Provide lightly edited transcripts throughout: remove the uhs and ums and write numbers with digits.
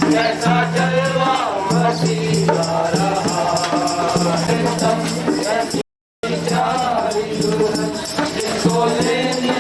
कैसा जलवा मसीह आ रहा है, जिसको लेने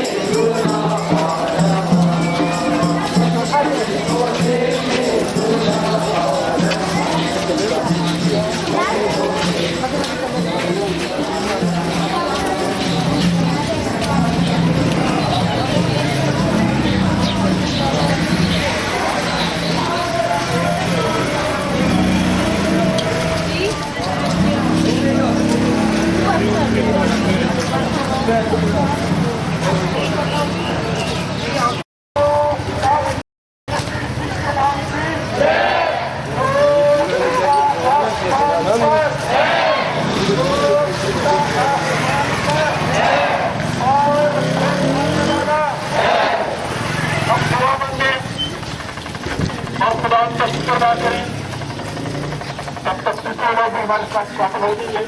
हमारे साथ शामिल हो गई है।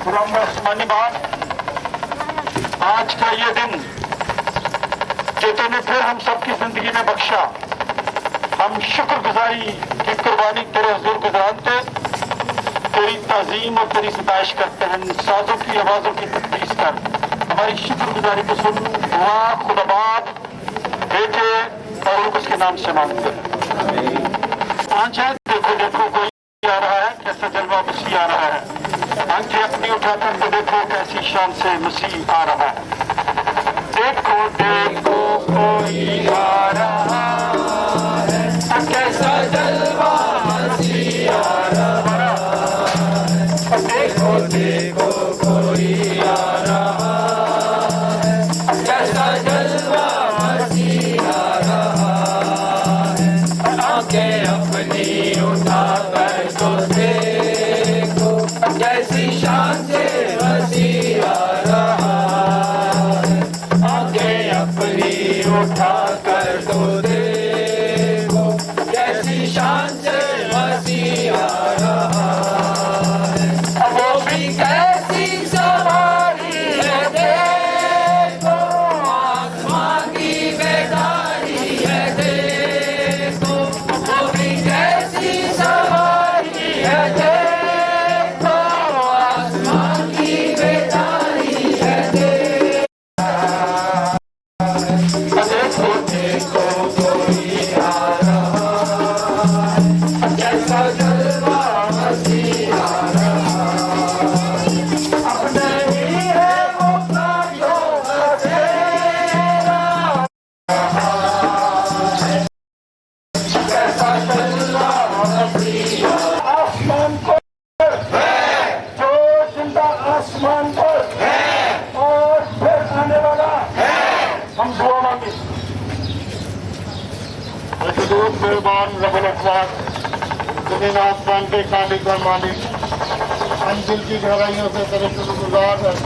गुलाम आसमानी बात, आज का ये दिन जो तूने फिर हम सबकी जिंदगी में बख्शा, हम शुक्रगुजारी की कुर्बानी तेरे हुजूर गुजारते, तेरी ताजीम और तेरी सताइश करते हैं, साजों की आवाजों की तकदीस कर हमारी शुक्रगुजारी को सुन। दुआ खुदाबाद बेटे और उसके नाम से मांगते हैं। पांच है, देखो देखो कोई आ रहा है, कैसा जलवा मसीह आ रहा है। आंखें अपनी उठाकर तो देखो कैसी शान से मसीह आ रहा है। देखो देखो कोई आ रहा है, कैसा जलवा मसीह आ रहा है। देखो देखो कोई आ रहा है, कैसा जलवा मसीह आ रहा है। आंखें अपनी उठाकर तो देखो कैसी शान से मसीह आ रहा है। आंखें अपनी उठाकर तो देखो कैसी शान से मसीह आ रहा है। वो भी कैसी सवारी है, देखो आसमां की बेदारी है, देखो वो भी कैसी सवारी है, देखो आसमां की बेदारी है, देखो देखो कोई आ रहा है, कैसा जलवा मसीह आ रहा है। अपने ही है वो प्राणियों का तेरा कैसा जलवा मसीह आसमान पर है, जो जिंदा आसमान पर है और फिर आने वाला है। हम दुआ मांगे। मशहूर मेहरबान रब्बुल अकवात, जमीन आसमान के खालिक और मालिक, हम दिल की गहराइयों से तेरे शुक्रगुजार हैं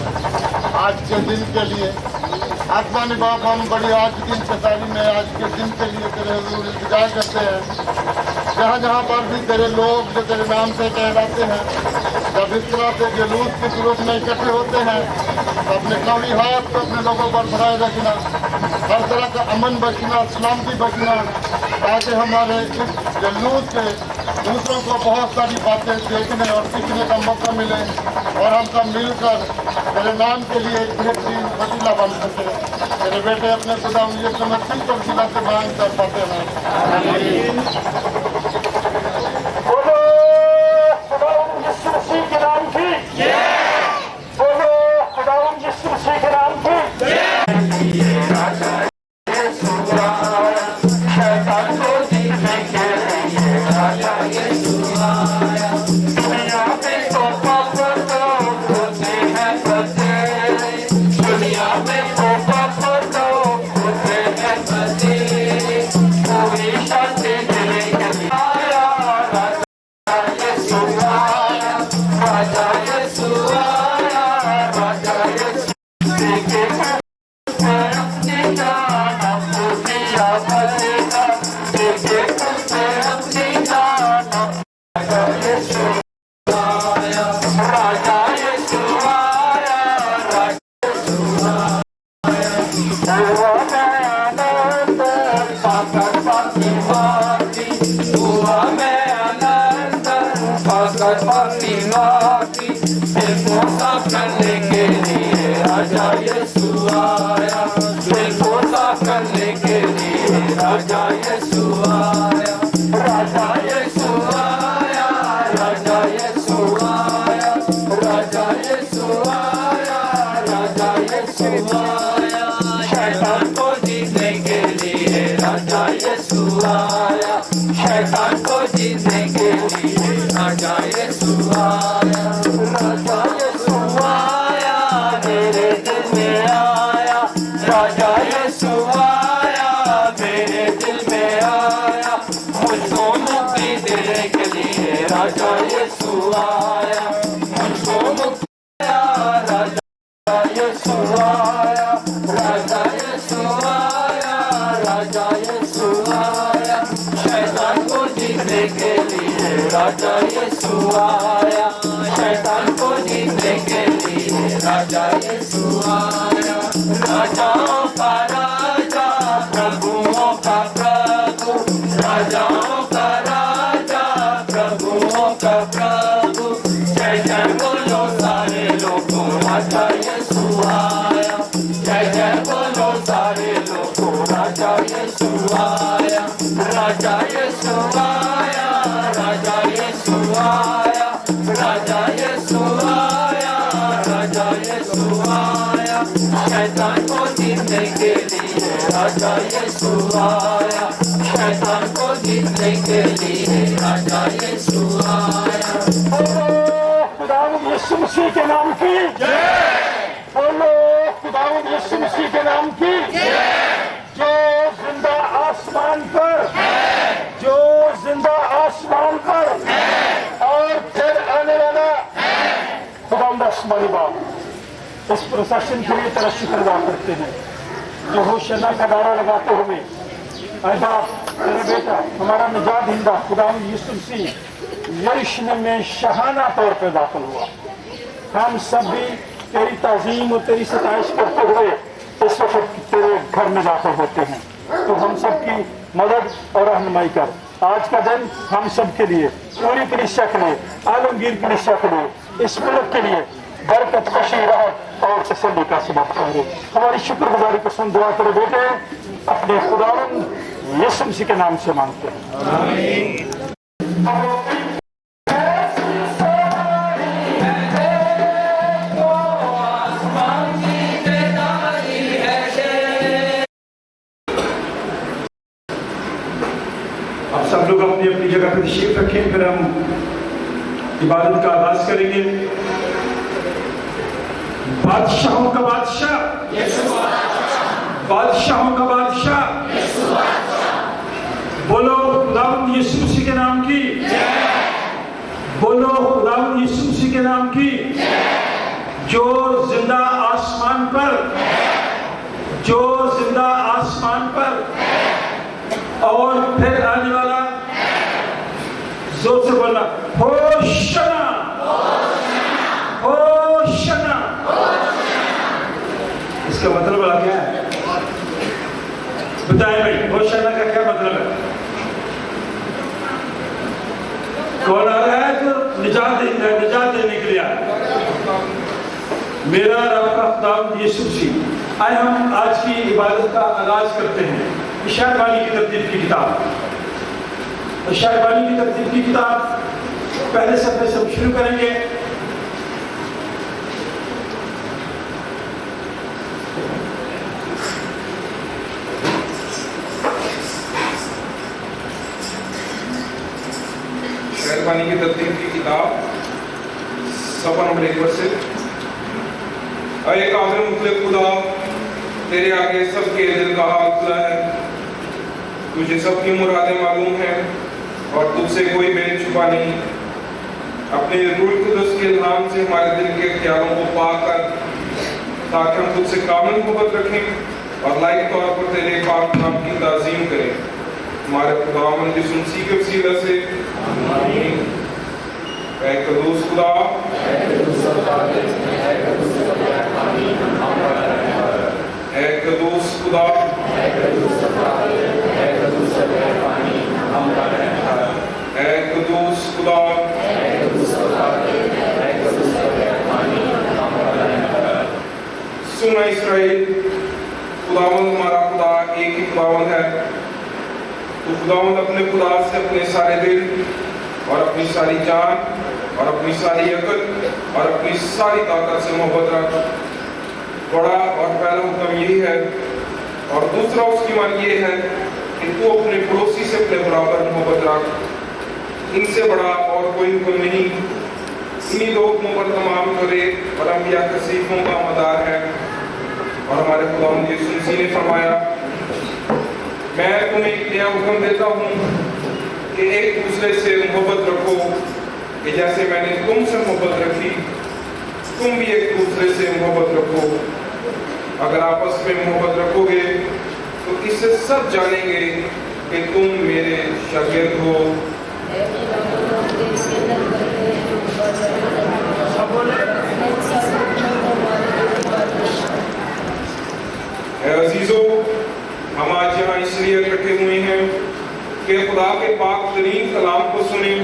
आज के दिन के लिए। आसमानी बाप, हम बड़ी आज की इंतजारी में आज के दिन के लिए तेरे हुजूर इंतजार करते हैं। जहाँ जहाँ पर भी तेरे लोग जो तेरे नाम से कहलाते हैं, जब इस तरह से जुलूस के सूरत में इकट्ठे होते हैं, तो अपने कौड़ी हाथ को अपने लोगों पर बढ़ाए रखना, हर तरह का अमन बचना, सलामती बचना, ताकि हमारे इस जुलूस से दूसरों को बहुत सारी बातें देखने और सीखने का मौका मिले और हम सब मिलकर तेरे नाम के लिए एक बेहतरीन वसीला बन सके। तेरे बेटे अपने खुदा मुझे समर्पित कर वसीला से मांग कर पाते हैं। बोलो खुदावंद यीशु मसीह के नाम की, बोलो खुदावंद यीशु मसीह के नाम की। शैतान को जीतने के लिए राजा यीशु आया। दुनिया में तो पाप लोग होते हैं फंसे, दुनिया में तो पाप लोग होते हैं फंसे, पूरी शांति देने के लिए आया राजा यीशु आया, राजा यीशु आया, राजा यीशु के अपने जाना पूजिया बनेगा, देखे तुझे अपनी जाना। राजा यीशु आया, राजा यीशु आया, राजा यीशु आया। राजा यीशु आया, दिल को साफ करने के लिए राजा यीशु आया, राजा यीशु आया, राजा यीशु आया, राजा यीशु आया, राजा यीशु आया, शैतान को जीतने के लिए राजा यीशु आया, शैतान को जीतने के लिए राजा यीशु आया, राजा यीशु आया, मेरे दिल में आया, राजा यीशु आया, मेरे दिल में आया, मुझको मुक्ति देने के लिए राजा यीशु आया, मुझको मुक्ति राजा यीशु आया, राजा यीशु आया, राजा यीशु आया, शैतान को जीतने के लिए राजा यीशु आया, शैतान को जीतने के लिए राजा यीशु आया, राजाओं का राजा, प्रभुओं का प्रभु, राजाओं का राजा, प्रभुओं का प्रभु, जय जय बोलो सारे लोगों, राजा यीशु आया, जय जय बोलो सारे लोगों, राजा यीशु आया, राजा यीशु आया, राजा यीशु आया, राजा यीशु आया, राजा यीशु आया, शैतान को जीतने के लिए राजा यीशु आया, शैतान को जीतने के लिए राजा यीशु आया। खुदावंद यीशु मसीह के नाम की जय, बोलो खुदावंद यीशु मसीह के नाम की जय, जो जिंदा आसमान पर है, जो जिंदा आसमान पर है और फिर आने वाला है। खुदावंद आसमानी बाप, इस प्रशासन के लिए तेरा शुक्र अदा करते हैं जो होशना का नारा लगाते हुए ऐ बाप तेरे बेटा हमारा निजात हिंदा खुदावंद यीशु मसीह यरूशलेम में शाहाना तौर पर दाखिल हुआ। हम सब भी तेरी ताज़ीम और तेरी सताइश करते हुए इस वक्त तेरे घर में दाखिल होते हैं, तो हम सब की मदद और रहनुमाई कर। आज का दिन हम सब के लिए, पूरी कलीसिया के लिए, आलमगीर कलीसिया के लिए, इस मुल्क के लिए बरकत, खुशी, राहत और तसल्ली का सबब ठहरे। हमारी शुक्रगुजारी को सुन दुआ करे बेटे अपने खुदावंद यीशु मसीह के नाम से मांगते हैं, आमीन। आप सब लोग अपनी अपनी जगह पर तशरीफ रखें, फिर हम इबादत का आगाज करेंगे। बादशाहों का बादशाह, बादशाहों का बादशाह, बोलो खुदावंद यीशु मसीह के नाम की, बोलो खुदावंद यीशु मसीह के नाम की, जो जिंदा आसमान पर, जो जिंदा आसमान पर और फिर आने वाला, जोर से बोलना होशना, होशना। इसका मतलब क्या है बताएं भाई, होशना का क्या मतलब है? कौन आ रहा है जो निजात देने के लिए आया? मेरा रब का खुदावंद यीशु मसीह। आए हम आज की इबादत का आगाज करते हैं इशार बानी की तरतीब की किताब, इशार बानी की तरतीब की किताब पहले सफ़े से शुरू करेंगे। इशार बानी की तरतीब की किताब सफ़ा नंबर 1 से। अरे काबिल मुतलक खुदा, तेरे आगे सबके दिल का हाल खुला है, तुझे सबकी मुरादें मालूम हैं और तुझसे कोई बेन छुपा नहीं। अपने रूह कुदस के इल्हाम से हमारे दिल के ख्यालों को पाक कर, ताकि हम तुझसे कामिल मोहब्बत रखें और लायक तौर पर तेरे पाक नाम की ताज़ीम करें। हमारे खुदावंद यीशु मसीह के वसीला से आमीन। ऐ कदूस खुदा, ऐ कदूस खुदा, ऐ कदूस खुदा, ऐ कदूस खुदा, ऐ कदूस खुदा, सुना इस्राएल, खुदावंद हमारा खुदा एक ही खुदावंद है। तो खुदावंद अपने खुदा से अपने सारे दिल और अपनी सारी जान और अपनी सारी अकल और अपनी सारी ताकत से मोहब्बत रख। बड़ा और पहला हुक्म यही है, और दूसरा उसकी मान ये है कि तू अपने पड़ोसी से अपने बराबर मोहब्बत रख। इनसे बड़ा और कोई हुक्म नहीं। इन्हीं दो हुक्मों पर तमाम करे और अंबिया कसीफों का मदार है। और हमारे खुदावंद यीशु मसीह ने फरमाया, मैं तुम्हें एक नया हुक्म देता हूँ कि एक दूसरे से मोहब्बत रखो, कि जैसे मैंने तुमसे मोहब्बत रखी तुम भी एक दूसरे से मोहब्बत रखो। अगर आपस में मोहब्बत रखोगे तो इससे सब जानेंगे कि तुम मेरे शागिर्द हो। अजीजों, हम आज यहाँ इसलिए इकट्ठे हुए हैं कि खुदा के पाक तरीन कलाम को सुने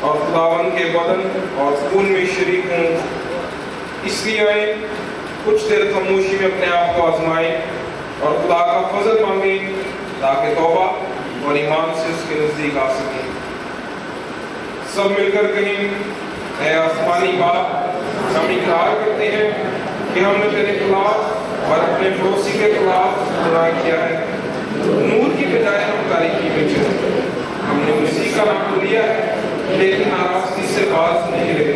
और खुदावंद के बदन और खून में शरीक हों। इसलिए आए, कुछ देर खामोशी में अपने आप को आजमाएं और खुदा का फजल मांगें, ताकि तौबा और ईमान से उसके नजदीक आ सकें। सब मिलकर कहें, ऐ आसमानी बाप, हम इकरार करते हैं कि हमने तेरे खिलाफ और अपने पड़ोसी के खिलाफ गुनाह किया है। नूर की बजाय हम तारीकी में चले। हमने उसी का नाम तो लिया है, लेकिन नाराजगी से बाज नहीं रहे।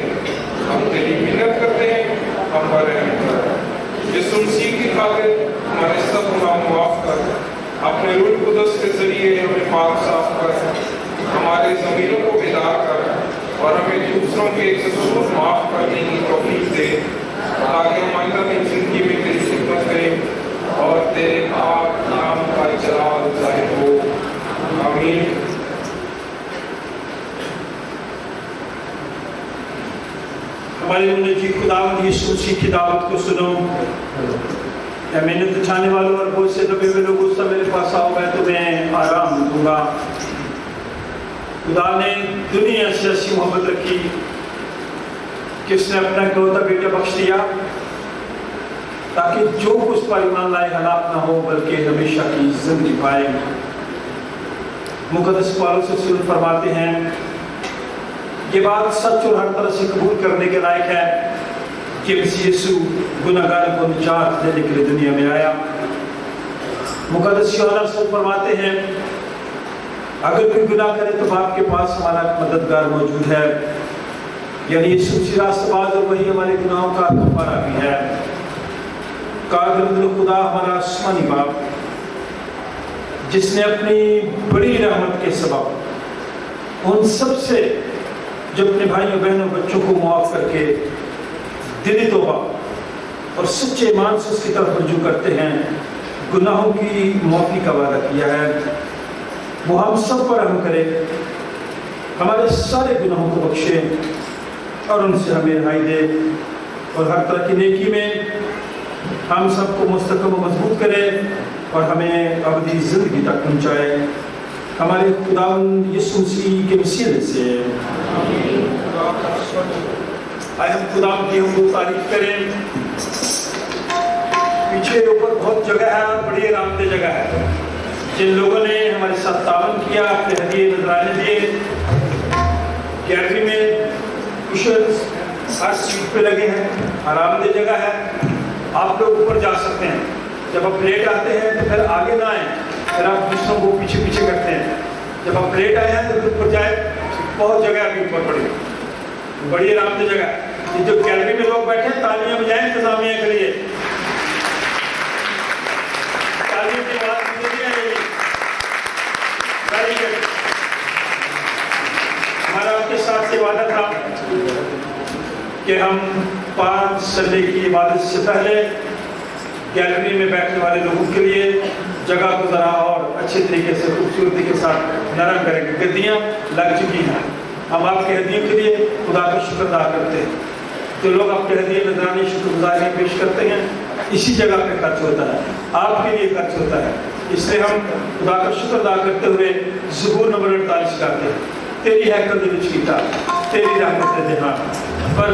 हम तेरी मिन्नत करते हैं, हम पर रहम कर। यीशु मसीह की खातिर हमारे सब गुनाह माफ कर। अपने रूह कुदस के जरिए हमें पाक साफ कर। हमारे ज़मीरों को बेदार कर और हमें दूसरों के कसूर माफ करने की तौफीक दे, ताकि हम आइंदा की जिंदगी में तेरी खिदमत करें और तेरे पाक नाम का जलाल ज़ाहिर हो। आमीन। हमारे मुनजी खुदावंद यीशु मसीह की दावत को सुनो। या मेहनत उठाने वालों और बहुत से दबे हुए लोगों से मेरे पास आओ, मैं तुम्हें आराम दूंगा। खुदा ने दुनिया से ऐसी मोहब्बत रखी कि उसने अपना इकलौता बेटा बख्श दिया, ताकि जो उस पर ईमान लाए हलाक ना हो, बल्कि हमेशा की जिंदगी पाए। मुकद्दस पौलुस रसूल फरमाते हैं, ये बात सच और हर तरह से कबूल करने के लायक है कि मसीह यीशु गुनाहगारों को निजात देने के लिए दुनिया में आया। मुकद्दस यूहन्ना रसूल फरमाते हैं, अगर कोई गुनाह करे तो बाप के पास हमारा मददगार मौजूद है, यानी यीशु मसीह रास्तबाज, और वही हमारे गुनाहों का कफारा भी है। कादिर खुदा हमारा आसमानी बाप, जिसने अपनी बड़ी रहमत के सबब उन सब से जो अपने भाइयों बहनों बच्चों को मुआफ करके दिली तौबा और सच्चे ईमान से उसकी तरफ रुजू करते हैं, गुनाहों की माफ़ी का वादा किया है। वो हम सब पर रहम करे, हमारे सारे गुनाहों को बख्शे और उनसे हमें रिहाई दे, और हर तरह की नेकी में हम सबको मुस्तकम व मजबूत करे और हमें अबदी ज़िंदगी तक पहुँचाए। हमारे खुदावंद यीशु मसीह के वसीले से आए हम खुदावंद की हम तारीफ करें। पीछे ऊपर बहुत जगह है और बड़ी आरामदेह जगह है। जिन लोगों ने हमारे साथ तावन किया, अपने हदिये नजराने दिए, गैलरी में कुशल्स हर सीट पे लगे हैं, आरामदेह जगह है। आप लोग ऊपर जा सकते हैं। जब आप लेट आते हैं तो फिर आगे ना आए, फिर आप दूसरों को पीछे पीछे करते हैं। जब आप लेट आए हैं तो फिर ऊपर जाए, बहुत जगह अभी ऊपर पड़ी, बड़ी आरामदेह जगह। ये जो गैलरी में लोग बैठे हैं, तालियां बजाएं इंतजामिया के लिए। तालियों की आवाज हमारा आपके साथ से वादा था कि हम 5 संडे की इबादत से पहले गैलरी में बैठने वाले लोगों के लिए जगह को ज़रा और अच्छे तरीके से खूबसूरती के साथ नरम करेंगे। गद्दियाँ लग चुकी हैं। हम आपके हदियों के लिए खुदा का शुक्र अदा करते हैं। जो लोग अपने हदिये नजरानी शुक्रगुजारी पेश करते हैं, इसी जगह पे खर्च होता है, आपके लिए खर्च होता है। इसलिए हम खुदा का शुक्र अदा करते हुए ज़बूर नंबर 48 गाते हैं। तेरी हैकल दे विच कीता, तेरी रहमत दे जहां पर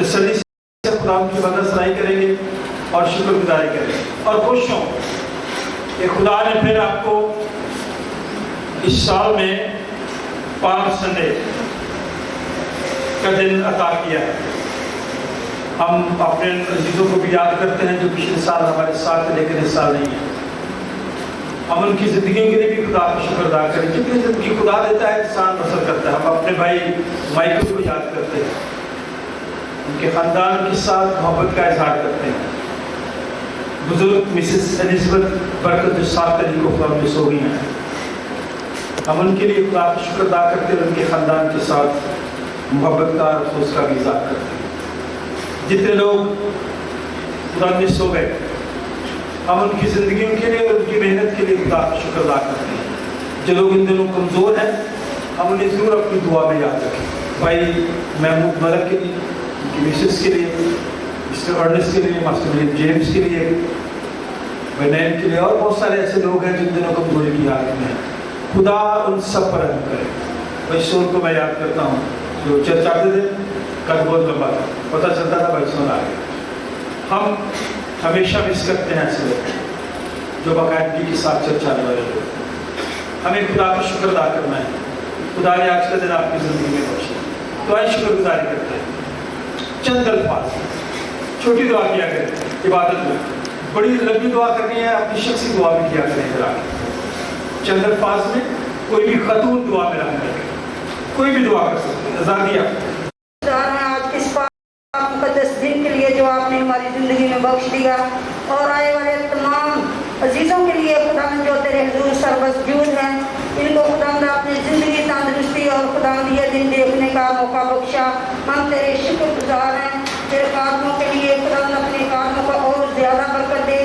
तसल्ली से खुदा की मदद सनाई करेंगे और शुक्रगुजारी करेंगे और खुश हों कि खुदा ने फिर आपको इस साल में पाल्म संडे का दिन अता किया है। हम अपने अजीजों को भी याद करते हैं जो पिछले साल हमारे साथ थे लेकिन इस साल नहीं है। हम उनकी ज़िंदगियों के लिए भी खुदा का शुक्र अदा करें। जितनी ज़िंदगी खुदा देता है इंसान बसर करता है। हम अपने भाई माइकल को याद करते हैं, उनके ख़ानदान के साथ मोहब्बत का इजहार करते हैं। बुजुर्ग मिसेस एलिज़ाबेथ बरकत जो 7 तारीख को खुदा में सो गई हैं, हम उनके लिए खुदा का शुक्र अदा करते हैं, उनके ख़ानदान के साथ मोहब्बत का अफसोस का भी इजहार करते हैं। जितने लोग खुदा में सो गए, हम उनकी ज़िंदगियों के लिए और उनकी मेहनत के लिए खुदा का शुक्र अदा करते हैं। जो लोग इन दिनों कमज़ोर हैं, हम उन्हें ज़रूर अपनी दुआ में याद रखें। भाई महमूद मलक के लिए, उनकी मिसेस के लिए, मिस्टर अर्नेस्ट के लिए, मास्टर विलियम जेम्स के लिए, भाई नैन के लिए और बहुत सारे ऐसे लोग हैं जिन दिनों कमज़ोरी की हालत में हैं। खुदा उन सब पर रहम करे। भाई सोल को मैं याद करता हूँ, जो चर्च आते थे, कद बहुत लंबा था, पता चलता था भाई सोल आ गया। हम हमेशा मिस करते हैं ऐसे लोग जो बाकायदगी के साथ चर्च आने वाले लोग। हमें खुदा का शुक्र अदा करना है। खुदा ने आज का दिन आपकी ज़िंदगी में बख्शा, तो आइए शुक्रगुजारी करते हैं। चंद अल्फाज, छोटी दुआ किया करें इबादत में, बड़ी लंबी दुआ करनी है अपनी शख्सी दुआ भी किया करें। जरा चंद अल्फाज में कोई भी खतून दुआ में रह करें, कोई भी दुआ कर सकते हैं। आज़ादिया आज इस मुकद्दस दिन के लिए जो आपने हमारी ज़िंदगी में बख्श दिया और आए वाले तमाम अजीज़ों के लिए खुदा जो तेरे हुजूर सर्वसजूद हैं, इनको खुदा अपनी ज़िंदगी तंदुरुस्ती और खुदा ये दिन देखने का मौका बख्शा। हम तेरे शुक्रगुजार हैं तेरे कामों के लिए। खुदा अपने कामों को और ज़्यादा बरकत दे।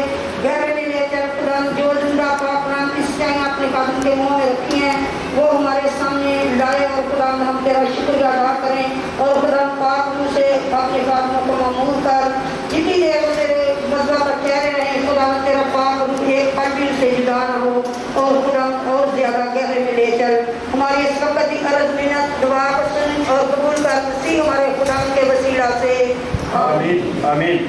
गहरे में लेकर खुदा जो जिंदा पाकना इस टाइम अपने कानून के मुँह में रखी हैं वो हमारे सामने लाए और खुदा हम तेरा शुक्रिया अदा करें और खुदा पाक मुँह से अपने कामों को मामूल कर। जितनी देर वो तेरे मज़ा पर ठहरे रहे खुदा तेरा पाक एक पल भी से जुदा न हो और खुदा और ज़्यादा गहरे में ले चल। हमारी इस वक्त की अर्ज़ मिन्नत दुआ को सुन और कबूल कर मसीह हमारे खुदा के वसीला से आमीन आमीन।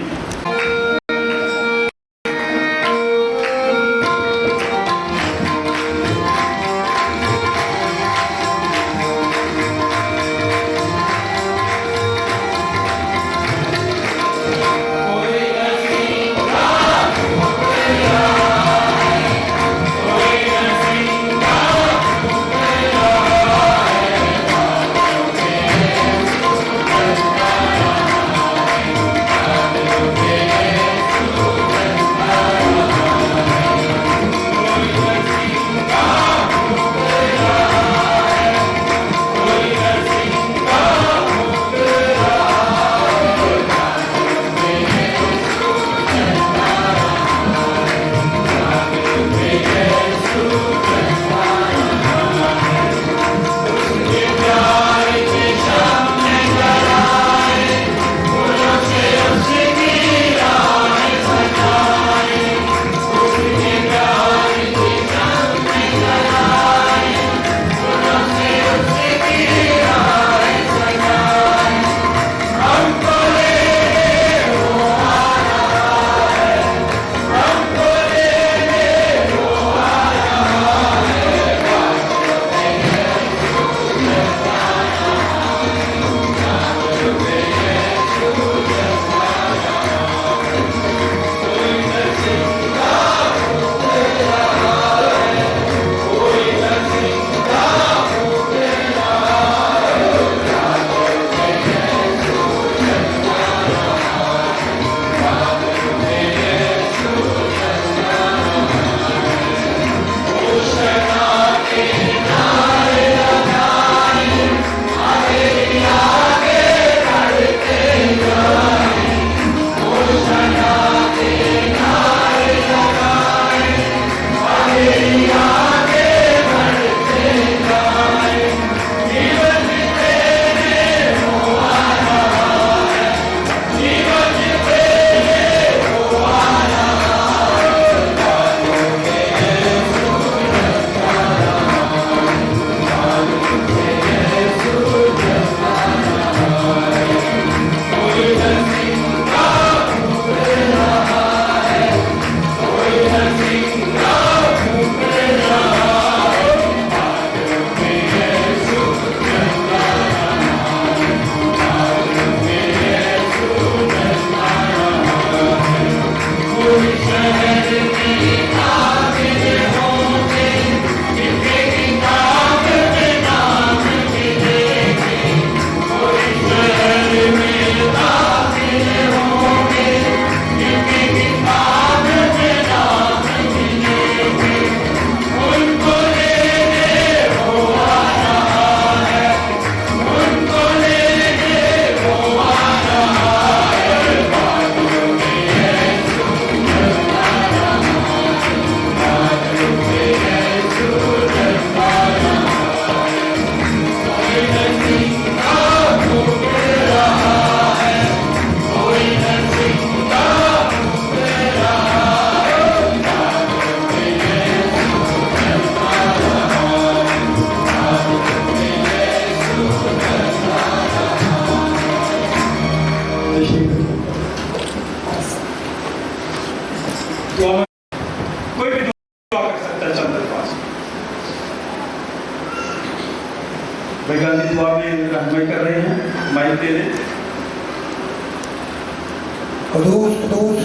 Yeah. कोई भी दुआ कर सकता है चंद पास। भाई गांधी दुआ में रहनुमाई कर रहे हैं, माइक दे दें। कदूस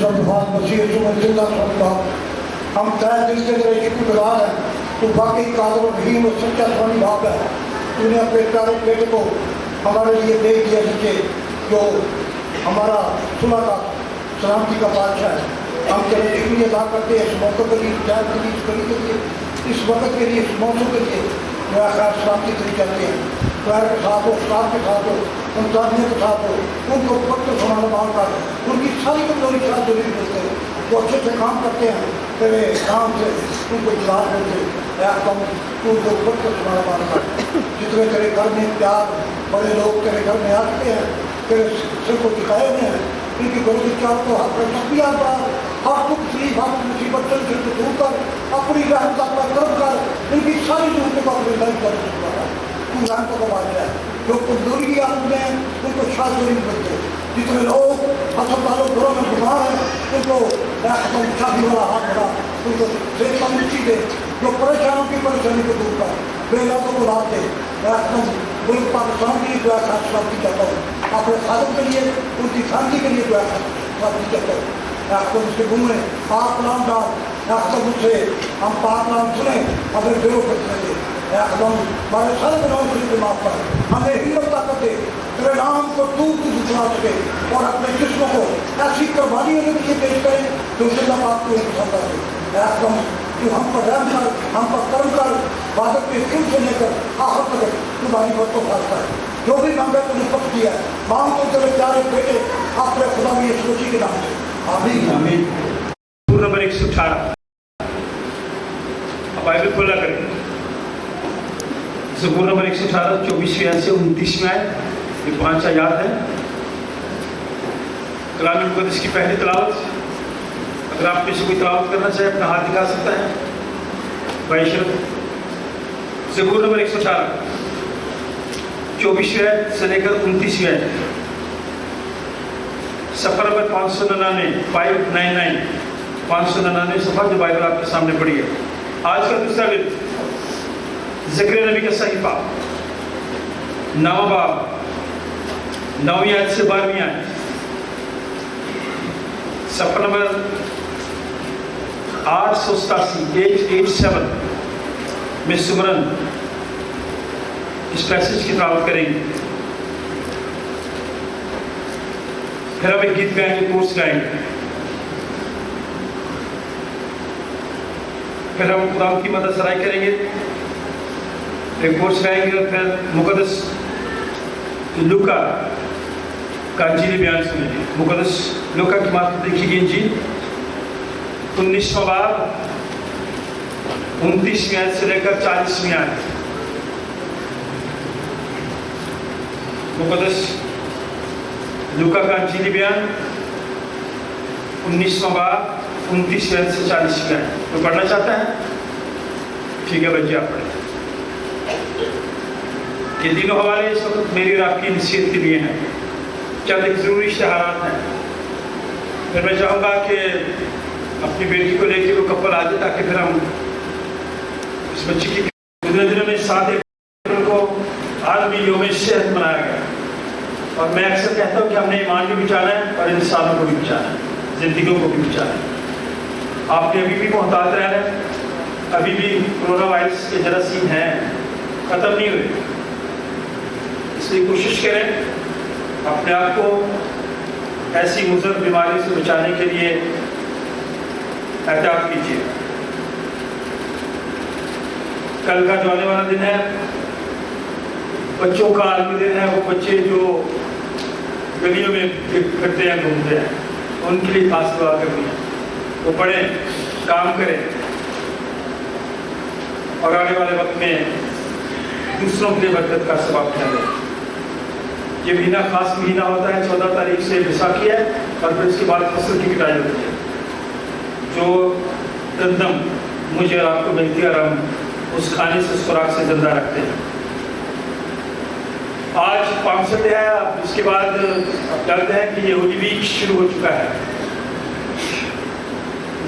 रब्बान मसीह जिंदा रब्बान, हम तय दिल से तेरे शुक्रगुजार हैं। तू बाकी कादर और रहीम और सच्चा स्वामी बाप है। तूने अपने प्यारे बेटे को हमारे लिए भेज दिया जिससे जो हमारा सुलह का सलामती का बादशाह है। हम तेरे शुक्रिया अदा करते हैं इस मौके के लिए, इस टाइम के लिए, इस घड़ी के लिए, इस वक्त के लिए, इस मौसम के लिए। मेरा ख्याल सलामती के लिए चलते हैं। पैर के साथ हो, स्टाफ के साथ हो, उनके साथ हो, उनको वक्त संभाल बाल कर उनकी सारी कमजोरी साथ दूरी मिलते हैं। वो अच्छे से काम करते हैं तेरे काम से, उनको जवाब देते हैं। उनको वक्त संभाल बाल कर जितने तेरे घर में प्यार बड़े लोग तेरे घर में आते हैं, तेरे सिर को दिखाए हुए हैं, उनकी गलती चार को हर तकबीर पर हर दुख तकलीफ हर मुसीबत से दूर कर अपनी रहमत का कर्म कर उनकी सारी जरूरतों का निर्धारित कर तू रहमतों को बांट है। जो कमजोरी की हालत में है उनको शादी मिलते, जितने लोग अस्पतालों घरों में बीमार हैं उनको शादी वाला हाथ बढ़ा, उनको सेहत तंदुरुस्ती दे। जो परेशानों की परेशानी को दूर कर, बेलातों को लाभ दे। मुल्क पाकिस्तान के लिए जो है सलामती चाहता हूँ, अपने खादम के लिए उनकी फैमिली के लिए जो है सलामती चाहता हूँ। उसके मुँह में पाक नाम डाल, मुझसे हम पाक नाम सुने हमें बेरो करते थे। हमारे सारे गुनाहों से माफ कर, हमें हिम्मत ताकत दे तेरे नाम को तू सुना सके और अपने जिस्मों को ऐसी कुर्बानियों के लिए पेश करें जो जिंदा बाप को पसंद आए। तू हम पर रहम कर, हम पर कर्म कर, इबादत के शुरू से लेकर आखिर तक तुम्हारी बात को फासता है। जो भी मांगा तूने पक्ष दिया है, मांग तो तेरे प्यारे बेटे अपने खुदा की सोची के नाम से आमीन आमीन। नंबर 118 अब बाइबल खोला करें। ज़बूर नंबर 118 24वें आयत से 29वें आयत, ये 5 आयत है। कलाम मुक़द्दस की पहली तिलावत, अगर आप में से कोई तिलावत करना चाहे अपना हाथ दिखा सकता है। भाई शरफ, ज़बूर नंबर 118 24वें आयत से लेकर 29वें आयत, सफ़र नंबर 599 599 सफ़र जो बाइबल आपके सामने पड़ी है। आज का दूसरा विद ज़करिया नबी का सहीफा 9 बाब 9वीं आयत से 12वीं आयत, सफ़र नंबर 887 में सुमरन इस पैसेज की तिलावत करेंगे। फिर हम एक गीत गाएंगे, कोर्स गाएंगे, फिर हम खुदा की मदद सराय करेंगे, एक कोर्स गाएंगे और फिर मुक़द्दस लूका का इंजीली बयान सुनेंगे। मुक़द्दस लूका की मार्फत लिखी गई इंजील 19वां बाब 29वीं आयत से लेकर 40वीं आयत। मुक़द्दस लूका का इंजीली बयान 19वां बाब 29वीं आयत से 40वीं आयत। तो पढ़ना चाहता है? ठीक है बच्चे, आप पढ़ें। ये तीनों हवाले इस वक्त मेरी और आपकी नसीहत के लिए हैं। चंद एक ज़रूरी इश्तिहारात हैं। फिर मैं चाहूँगा कि अपनी बेटी को लेकर वो कपल आ जाए ताकि फिर हम इस बच्ची की गुज़रे दिनों में 7 अप्रैल को आलमी योम सेहत मनाया गया। और मैं अक्सर कहता हूँ कि हमने ईमान भी बचाना है और इंसानों को भी बचाना है, ज़िंदगियों को भी बचाना है। आपने अभी भी मोहताज रहना है, अभी भी कोरोना वायरस के जरासीम हैं, ख़त्म नहीं हुए। इसलिए कोशिश करें अपने आप को ऐसी मुज़र बीमारी से बचाने के लिए एहतियात कीजिए। कल का जो आने वाला दिन है बच्चों का आलमी दिन है। वो बच्चे जो गलियों में फिरते हैं, घूमते हैं, उनके लिए खास दुआ करनी है। वो पढ़ें, काम करें और आने वाले वक्त में दूसरों के लिए बरकत का सबब ठहरे। ये महीना खास महीना होता है, 14 तारीख से बैसाखी है और फिर इसके बाद फसल की कटाई होती है। जो गंदम मुझे और आपको मिलती है और हम उस खाने से, उस खुराक से जिंदा रखते हैं। آج 65 ہے. اب اس کے بعد جانتے ہیں کہ یہودی ویک شروع ہو چکا ہے.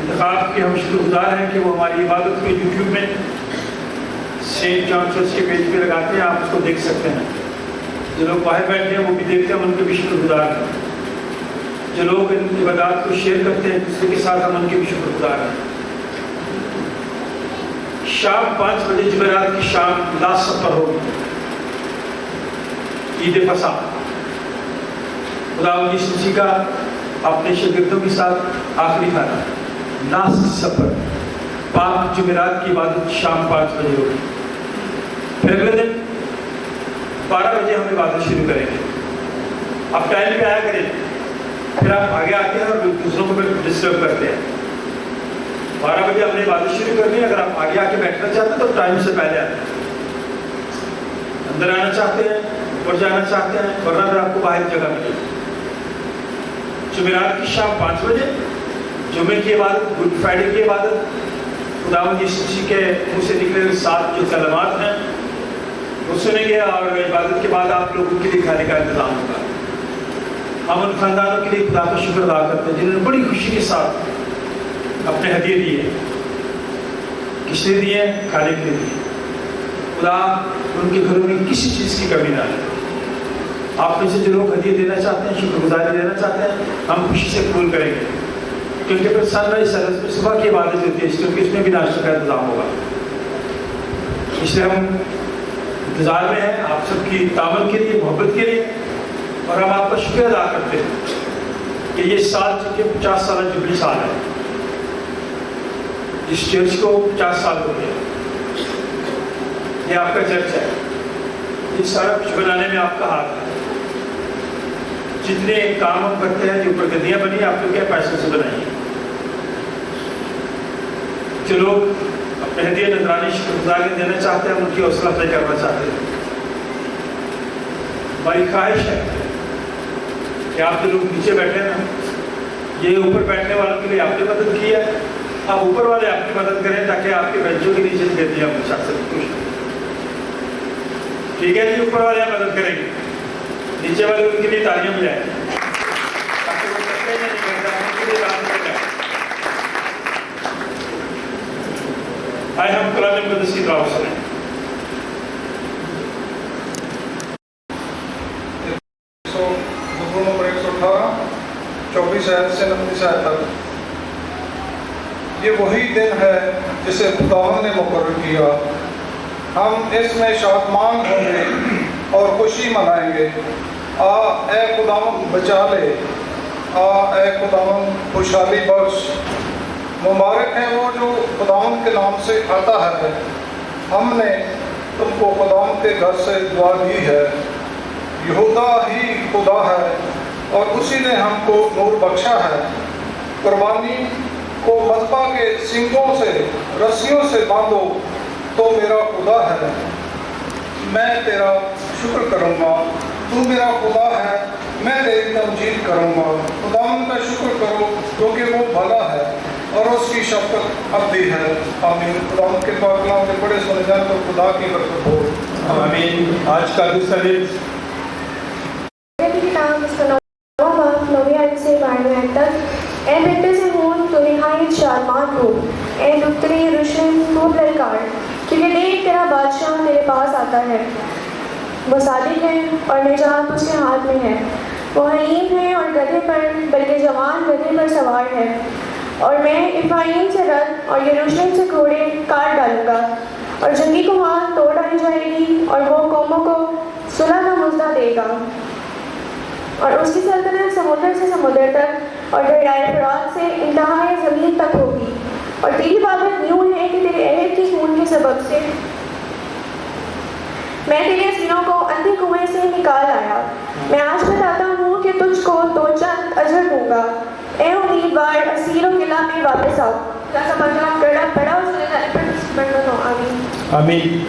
انتخاب کے ہم شکر گزار ہیں کہ وہ ہماری عبادت کو یوٹیوب میں سینٹ جان چرچ کے پیج پہ لگاتے ہیں. آپ اس کو دیکھ سکتے ہیں. جو لوگ باہر بیٹھے ہیں وہ بھی دیکھتے ہیں, ہم ان کے بھی شکر گزار ہیں. جو لوگ ان عبادات کو شیئر کرتے ہیں دوسرے کے ساتھ, ہم ان کے بھی شکر گزار ہیں. شام 5 بجے جمعرات کی شام لاسٹ سفر ہوگی, عید فصح. خدا یسوع مسیح کا اپنے شاگردوں کے ساتھ آخری کھانا, لاسٹ سفر, پاک جمعرات کی عبادت شام 5 بجے ہوگی. پھر اگلے دن 12 بجے ہم عبادت شروع کریں گے. آپ ٹائم پہ آیا کریں, پھر آپ آگے آتے ہیں اور دوسروں کو ڈسٹرب کرتے ہیں. 12 بجے ہم نے عبادت شروع کرنی ہے. اگر آپ آگے آ کے بیٹھنا چاہتے ہیں تو ٹائم سے پہلے آتے ہیں. اندر آنا چاہتے ہیں, اوپر جانا چاہتے ہیں, ورنہ پھر آپ کو باہر جگہ ملے گی. جمعرات کی شام 5 بجے جمعے کی عبادت, گڈ فرائیڈے کی عبادت, خداوند یسوع مسیح کے منہ سے نکلے ہوئے 7 جو کلمات ہیں وہ سنیں گے. اور عبادت کے بعد آپ لوگوں کے لیے کھانے کا انتظام ہوگا. ہم ان خاندانوں کے لیے خدا کا شکر ادا کرتے ہیں جنہوں نے بڑی خوشی کے ساتھ اپنے ہدیے دیے. کس لیے دیے؟ کھانے کے لیے دیے. خدا ان کے گھروں میں کسی چیز کی کمی نہ ہے. آپ میں سے جو لوگ ہدیے دینا چاہتے ہیں, شکر گزاری دینا چاہتے ہیں, ہم خوشی سے قبول کریں گے. کیونکہ پھر سن رائز سروس میں صبح کی عبادت ہوتی ہے, کیونکہ اس میں بھی ناشتہ کا انتظام ہوگا. اس لیے ہم انتظار میں ہیں آپ سب کی تعاون کے لیے, محبت کے لیے. اور ہم آپ کا شکریہ ادا کرتے ہیں کہ یہ سال چونکہ 50 سالہ جبلی سال ہے. اس چرچ کو 50 سال ہو گئے. یہ آپ کا چرچ ہے. یہ سارا کچھ بنانے میں آپ کا ہاتھ ہے. جتنے کام ہم کرتے ہیں, جو پرگتیاں بنی آپ لوگ کیا پیسوں سے بنائی ہیں. جو لوگ اپنے ہدیہ نذرانی شکر گزاری دینا چاہتے ہیں, ان کی حوصلہ افزائی کرنا چاہتے ہیں. ہماری خواہش ہے کہ آپ جو لوگ نیچے بیٹھے ہیں نا, یہ اوپر بیٹھنے والوں کے لیے آپ نے مدد کی ہے. آپ اوپر والے آپ کی مدد کریں تاکہ آپ کے بینچوں کے نیچے گدیاں بچا سکیں. ٹھیک ہے جی, اوپر والے آپ مدد کریں گے, نیچے والے ان کے لیے تالیاں بجائیں تاکہ وہ سکتے ہیں ان کے لیے کام کر جائیں. آئے ہم کلام مقدس کی تلاوت سنیں. نمبر 118 24 آیت سے 29 آیت تک. یہ وہی دن ہے جسے خداوند نے مقرر کیا. ہم اس میں شادمان ہوں گے اور خوشی منائیں گے. آ اے خداوند بچا لے, آ اے خداوند خوشحالی بخش. مبارک ہے وہ جو خداوند کے نام سے آتا ہے. ہم نے تم کو خداوند کے گھر سے دعا دی ہے. یہودا ہی خدا ہے اور اسی نے ہم کو نور بخشا ہے. قربانی کو مذبح کے سنگوں سے رسیوں سے باندھو تو میرا خدا ہے. میں تیرا شکر کروں گا. تو میرا خدا ہے, میں تیری تمجید کروں گا. خداوند کا شکر کرو کیونکہ وہ بھلا ہے اور اس کی شفقت ابدی ہے. آمین. خداوند کے پاک کلام کے بڑے سنے جان تو خدا کی برکت ہو. آمین. آج کا دوسرا دن اے بیٹے سے ہون تو نہایت شادمان ہو, اے دختری یروشلم خوب للکار, کیونکہ دیکھ تیرا بادشاہ تیرے پاس آتا ہے. وہ صادق ہے اور نجات اس کے ہاتھ میں ہے. وہ حلیم ہے اور گدھے پر, بلکہ جوان گدھے پر سوار ہے. اور میں افرائیم سے رتھ اور یروشلم سے گھوڑے کاٹ ڈالوں گا, اور جنگی کو ہاتھ توڑ ڈالی جائے گی, اور وہ قوموں کو صلح کا مزدہ دے گا. اور اس کی سلطنت سمندر سے سمندر تک اور دریائے فرات سے انتہائے زمین تک ہوگی. اور تیری بابت یوں ہے کہ تیرے عہد کے خون کے سبب سے میں تیرے اسیروں کو اندھے کنویں سے نکال آیا. میں آج بتاتا ہوں کہ تجھ کو 2 چند اجر دوں گا. اے امیدوار اسیر و قلعہ میں واپس آؤ. کا سمجھا کرنا پڑا اس نے جانے پر بڑھنا ہو. آمین. آمین.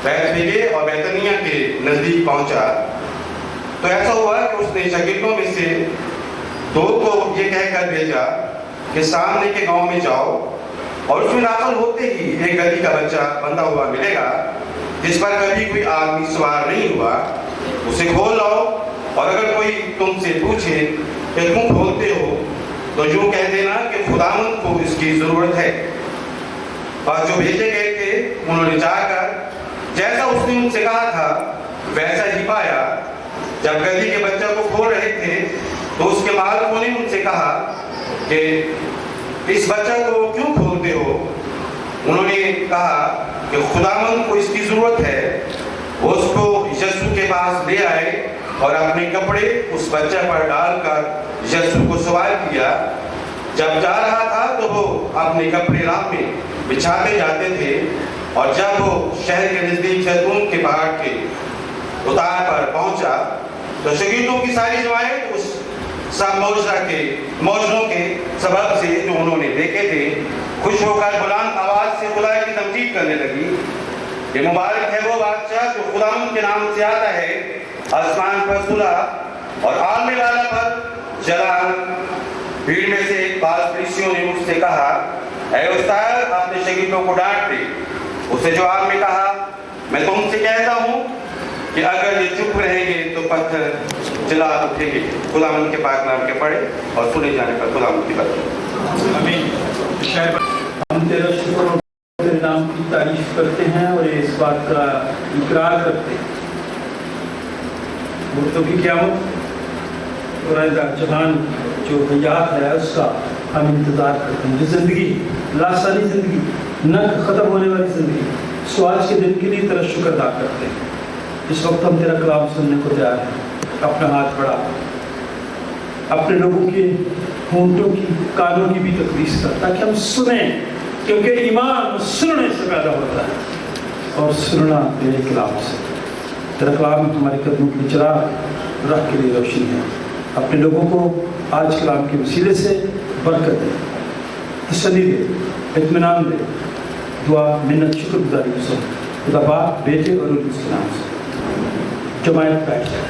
बैतनिगे और बैतनिया के नजदीक पहुंचा तो ऐसा हुआ कि उसने शागिर्दों में से दो को ये कहकर भेजा कि सामने के गांव में जाओ और उसमें दाखिल होते ही एक गली का बच्चा बंधा हुआ मिलेगा जिस पर कभी कोई आदमी सवार नहीं हुआ, उसे खोल लाओ और अगर कोई तुमसे पूछे कि तुम खोलते हो तो यूं कह देना कि खुदावंद को इसकी जरूरत है। और जो भेजे गए थे उन्होंने जाकर जैसा उसने उनसे कहा था वैसा ही पाया। जब गली के बच्चे को खोल रहे थे तो उसके मालिकों ने उनसे कहा कि इस बच्चे को क्यों खोलते हो? उन्होंने कहा कि खुदावंद को इसकी जरूरत है। वो उसको यीशु के पास ले आए और अपने कपड़े उस बच्चे पर डालकर यीशु को सवार किया। जब जा रहा था तो वो अपने कपड़े राह में बिछाते जाते थे और जब वो शहर के नजदीक जैतून के पहाड़ के उतार पर पहुंचा तो शहीदों की सारी जमात उस सब मौजों के सबब से जो उन्होंने देखे थे खुश होकर बुलंद आवाज से खुदा की तमजीद करने लगी। ये मुबारक है वो बादशाह जो खुदावंद के नाम से आता है, आसमान पर सुलह और आलमे वाला पर जलाल। भीड़ में से एक बाल फरीसियों ने मुझसे कहा, ऐ उस्ताद, अपने शहीदों को डांट दे। उसने जवाब में कहा, मैं तुमसे कहता हूँ कि अगर ये चुप रहेंगे तो पत्थर जला उठेंगे। खुदावंद के पाक नाम के पढ़े और सुने जाने पर खुदावंद की बात। आमीन। हम तेरा शुक्र और तेरे नाम की तारीफ करते हैं और इस बात का इकरार करते हैं मुर्दों की क़यामत और जहान जो हयात है उसका हम इंतज़ार करते हैं। जो ज़िंदगी लासानी ज़िंदगी न ख़त्म होने वाली ज़िंदगी सवाल के दिन के लिए तेरा शुक्र अदा करते हैं। इस वक्त हम तेरा कलाम सुनने को तैयार हैं। अपना हाथ बढ़ा अपने लोगों के होंठों की कानों की भी तकदीस कर ताकि हम सुने, क्योंकि ईमान सुनने से पैदा होता है और सुनना तेरे कलाम से। तेरा कलाम हमारे कदमों की चिराग राह के लिए रोशनी है। अपने लोगों को आज कलाम के वसीले से बरकत दे, तसल्ली दे, इत्मीनान दे। दुआ मिन्नत शुक्रगुजारी से खुदा बाप बेटे और उसके नाम से जमायत बैठ जाए।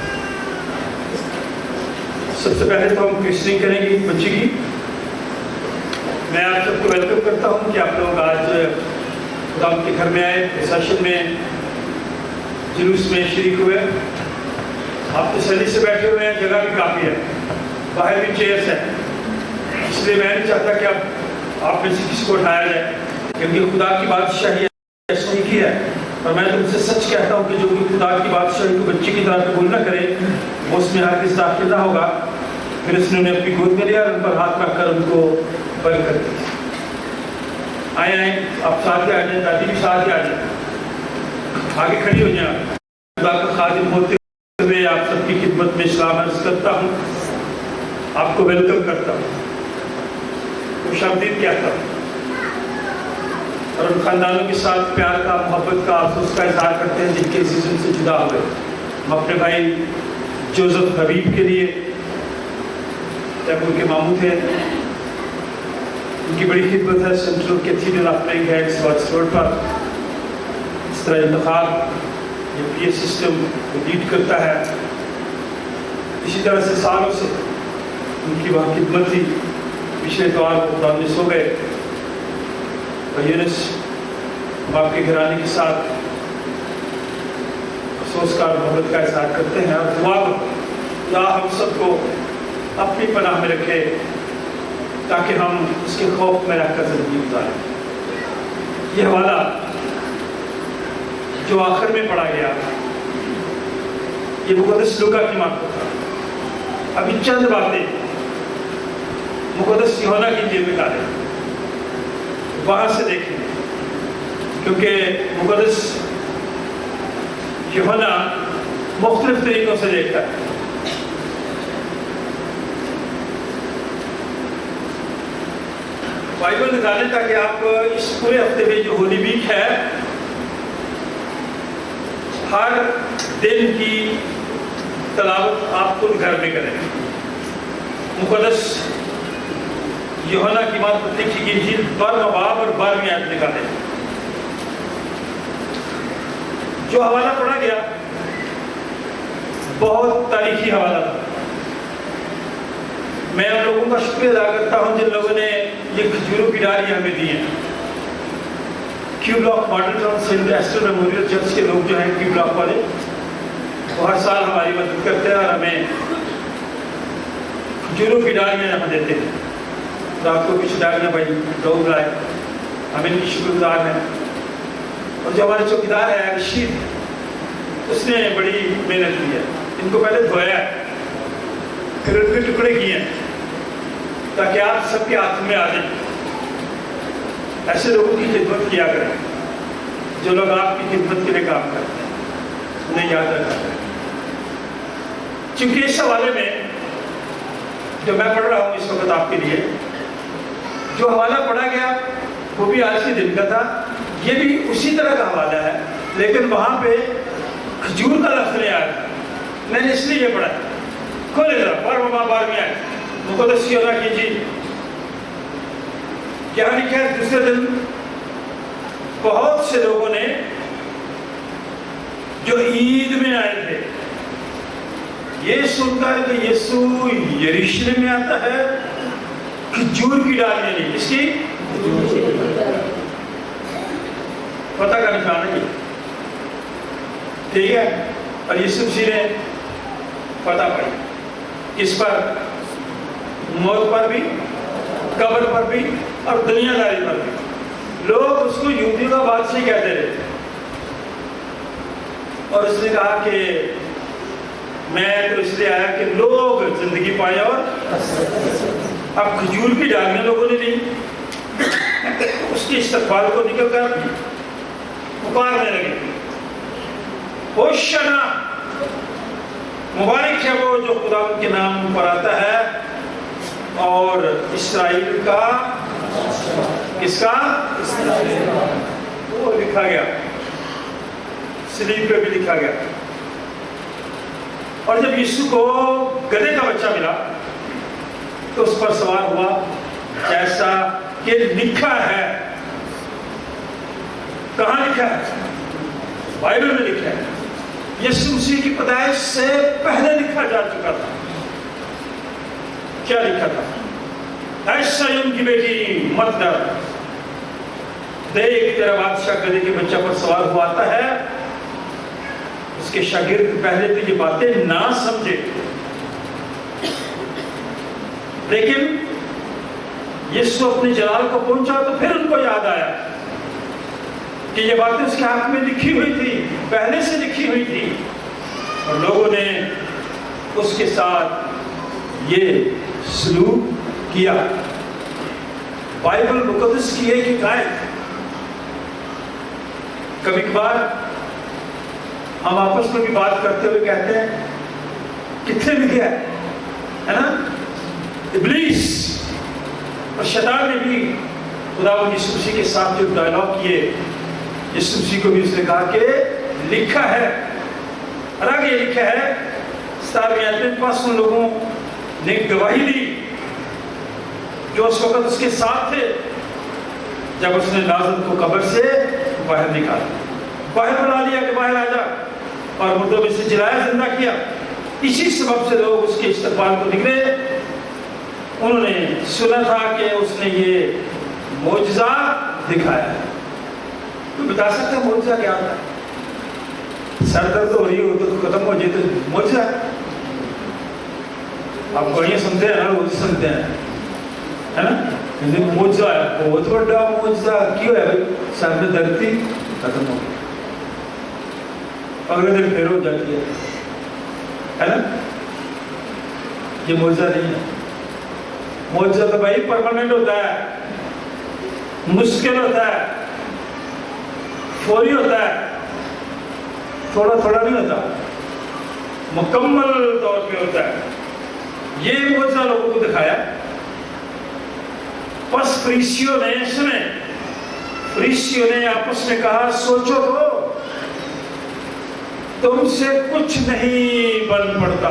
सबसे पहले तो हम क्रिस्टिंग करेंगे बच्ची की। मैं आप सबको वेलकम करता हूँ कि आप लोग आज खुदा के घर में आए, सेशन में जुलूस में शरीक हुए। आप तसल्ली से बैठे हुए हैं, जगह भी काफ़ी है, बाहर भी चेयर्स हैं, इसलिए मैं नहीं चाहता कि आप में से किसी को उठाया जाए, क्योंकि खुदा की बादशाही ऐसी नहीं की है। और मैं तुमसे सच कहता हूँ कि जो भी खुदा की बादशाही को बच्चे की तरह कबूल न करे वो उसमें हर किस दाखिल ना होगा। फिर उसने उन्हें अपनी गोद में लिया और उन पर हाथ रखकर उनको बरकत दी। आए आप साथ ही आ जाए, दादी भी साथ ही आ जाए, आगे खड़ी हो जाए। खुदा का खादिम होते हुए आप सबकी खिदमत में सलाम अर्ज़ करता हूँ, आपको वेलकम करता हूँ, खुशामदीद कहता हूँ और उन खानदानों के साथ प्यार का, मोहब्बत का, अफसोस का इजहार करते हैं जिनके सीजन से जुदा हुए। हम अपने भाई जोसेफ हबीब के लिए, जब उनके मामू थे, उनकी बड़ी खिदमत है central cathedral of playing Oxford पर। इस तरह इंतखाब ये पीए सिस्टम लीड करता है। इसी तरह से सालों से उनकी वहाँ खिदमत थी। पिछले दौर को खुदा मिस हो गए और यूनिस बाप के घराने के साथ अफसोस का, मोहब्बत का इजहार करते हैं और दुआ खुदा हम सबको अपनी पनाह में रखे ताकि हम उसके खौफ में रहकर जिंदगी गुजारें। ये हवाला जो आखिर में पढ़ा गया ये मुक़द्दस लूका की मार्फत था। अभी चंद बातें मुक़द्दस यूहन्ना की जेब में डालें, वहाँ से देखें, क्योंकि मुक़द्दस यूहन्ना मुख्तलिफ तरीक़ों से देखता है। बाइबल निकालें ताकि आप इस पूरे हफ्ते में जो होली वीक है हर दिन की तलावत आप खुद घर में करें। मुक़द्दस यूहन्ना की मार्फत लिखी गई इंजील 12वां बाब और 12वीं आयत निकालें। جو حوالہ پڑھا گیا بہت تاریخی حوالہ تھا. میں ان لوگوں کا شکریہ ادا کرتا ہوں جن لوگوں نے یہ کھجوروں کی ڈالیاں ہمیں دی ہیں. Q block model town saint Easter memorial church کے لوگ جو ہیں کیو بلاک والے وہ ہر سال ہماری مدد کرتے ہیں اور ہمیں کھجوروں کی ڈالیاں یہاں دیتے ہیں. رات کو کچھ ڈالیاں بھائی لوگ لائے, ہم ان کی شکر گزار ہیں. اور جو ہمارے چوکیدار ہے رشید, اس نے بڑی محنت کی ہے. ان کو پہلے دھویا ہے, پھر ان کے ٹکڑے کیے ہیں تاکہ آپ سب کے ہاتھ میں آ جائیں. ایسے لوگوں کی خدمت کیا کریں جو لوگ آپ کی خدمت کے لیے کام کرتے ہیں, انہیں یاد رکھا کریں. چونکہ اس حوالے میں جو میں پڑھ رہا ہوں اس وقت آپ کے لیے, جو حوالہ پڑھا گیا وہ بھی آج کے دن کا تھا, یہ بھی اسی طرح کا حوالہ ہے, لیکن وہاں پہ کھجور کا لفظ نہیں آیا. میں نے اس لیے یہ پڑھا, کھولے ذرا 12 آئے مقدس کی ادا کیجیے. کیا لکھا ہے؟ دوسرے دن بہت سے لوگوں نے جو عید میں آئے تھے یہ سن کر کہ یسوع یروشلم میں آتا ہے, کھجور کی ڈالیاں نہیں, اس کی پتہ کا نشان ہے, ٹھیک ہے. اور یسوع مسیح نے فتح پائی کس پر؟ موت پر بھی, قبر پر بھی اور دنیا داری پر بھی. لوگ اس کو یہودیوں کا بادشاہ کہتے رہے اور اس نے کہا کہ میں تو اس لیے آیا کہ لوگ زندگی پائے. اور اب کھجور کی ڈالیاں لوگوں نے لی, اس کے استقبال کو نکل کر پکارنے لگے, ہوشنا, مبارک ہے وہ جو خدا کے نام پر آتا ہے اور اسرائیل کا, کس کا؟ وہ لکھا گیا, سلیب پہ بھی لکھا گیا. اور جب یسوع کو گدھے کا بچہ ملا تو اس پر سوار ہوا جیسا کہ لکھا ہے. کہاں لکھا ہے؟ بائبل میں لکھا ہے. یسوع مسیح کی پیدائش سے پہلے لکھا جا چکا تھا. کیا لکھا تھا؟ اے سیون کی بیٹی مت ڈر, دیکھ تیرا بادشاہ گدھے کے بچہ پر سوار ہوا آتا ہے. اس کے شاگرد پہلے تو یہ باتیں نہ سمجھے, لیکن یسوع اپنے جلال کو پہنچا تو پھر ان کو یاد آیا کہ یہ باتیں اس کے حق میں لکھی ہوئی تھی, پہلے سے لکھی ہوئی تھی, اور لوگوں نے اس کے ساتھ یہ سلوک کیا. بائبل مقدس کی ایک حکایت. کبھی کبھار ہم آپس میں بھی بات کرتے ہوئے کہتے ہیں کتنے لکھا ہے نا, ابلیس اور شیطان نے بھی خدا یسوع مسیح کے ساتھ جو ڈائلاگ کیے, یسوع مسیح کو بھی اس نے کہا کہ لکھا ہے. اور آگے یہ لکھا ہے 17ویں آیت میں, پاس ان لوگوں نے گواہی دی جو اس وقت اس کے ساتھ تھے جب اس نے لازر کو قبر سے باہر نکالا, باہر بلا لیا کہ باہر آ جا, اور مردوں میں سے جلایا, زندہ کیا. اسی سبب سے لوگ اس کے استقبال کو نکلے. انہوں نے سنا تھا کہ اس نے یہ معجزہ دکھایا ہے. تو بتا سکتے ہیں معجزہ کیا تھا؟ سر درد ہو رہی ہو تو ختم ہو جائے تو معجزہ. آپ کو یہ سمجھتے ہیں نا, وہ سمجھتے ہیں ہے نا, معجزہ ہے, بہت بڑا معجزہ. کیوں ہے بھائی؟ سر میں درد تھی, ختم ہو گئی, اگلے دن پھر ہو جاتی ہے نا. یہ معجزہ نہیں ہے. معجزہ تو بھائی پرماننٹ ہوتا ہے, مشکل ہوتا ہے, فوری ہوتا ہے, تھوڑا تھوڑا نہیں ہوتا, مکمل طور پہ ہوتا ہے. یہ معجزہ لوگوں کو دکھایا. بس فریسیوں نے سنے, فریسیوں نے آپس میں کہا سوچو تو تم سے کچھ نہیں بن پڑتا,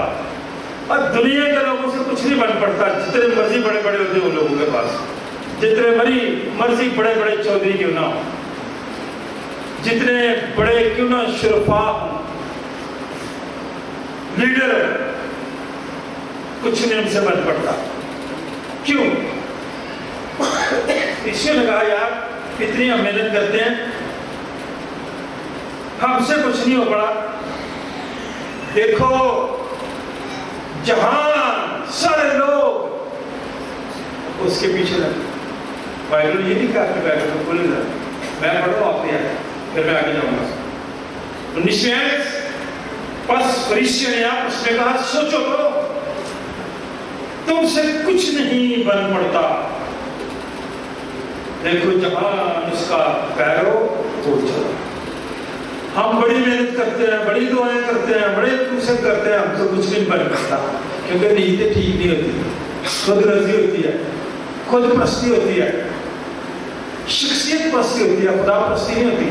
اور دنیا کے لوگوں سے کچھ نہیں بن پڑتا. جتنے مرضی بڑے بڑے ہوتے ہیں ان لوگوں کے پاس, جتنے مرضی بڑے بڑے چودھری کیوں نہ ہو, جتنے بڑے کیوں نہ شرفا لیڈر کچھ نہیں ہم سے بن پڑتا. کیوں؟ اسی نے کہا یار اتنی ہم محنت کرتے ہیں, ہم سے کچھ نہیں ہو پڑا. دیکھو جہاں سارے لوگ اس کے پیچھے لگے. بائبل یہ نہیں کہا کہ بائبل کو کھولے گا, میں پڑھو آپ نے پھر میں آگے جاؤں گا. 19 پس فریسیوں نے آپ نے کہا سوچو تو تم سے کچھ نہیں بن پڑتا. دیکھو جہاں اس کا پیرو ہو چلا. ہم بڑی محنت کرتے ہیں, بڑی دعائیں کرتے ہیں, بڑے کوشش کرتے ہیں, ہم تو کچھ نہیں بن پڑتا کیونکہ نیتیں ٹھیک نہیں ہوتی, خود غرضی ہوتی ہے, خود پرستی ہوتی ہے, شخصیت پرستی ہوتی ہے, خدا پرستی نہیں ہوتی.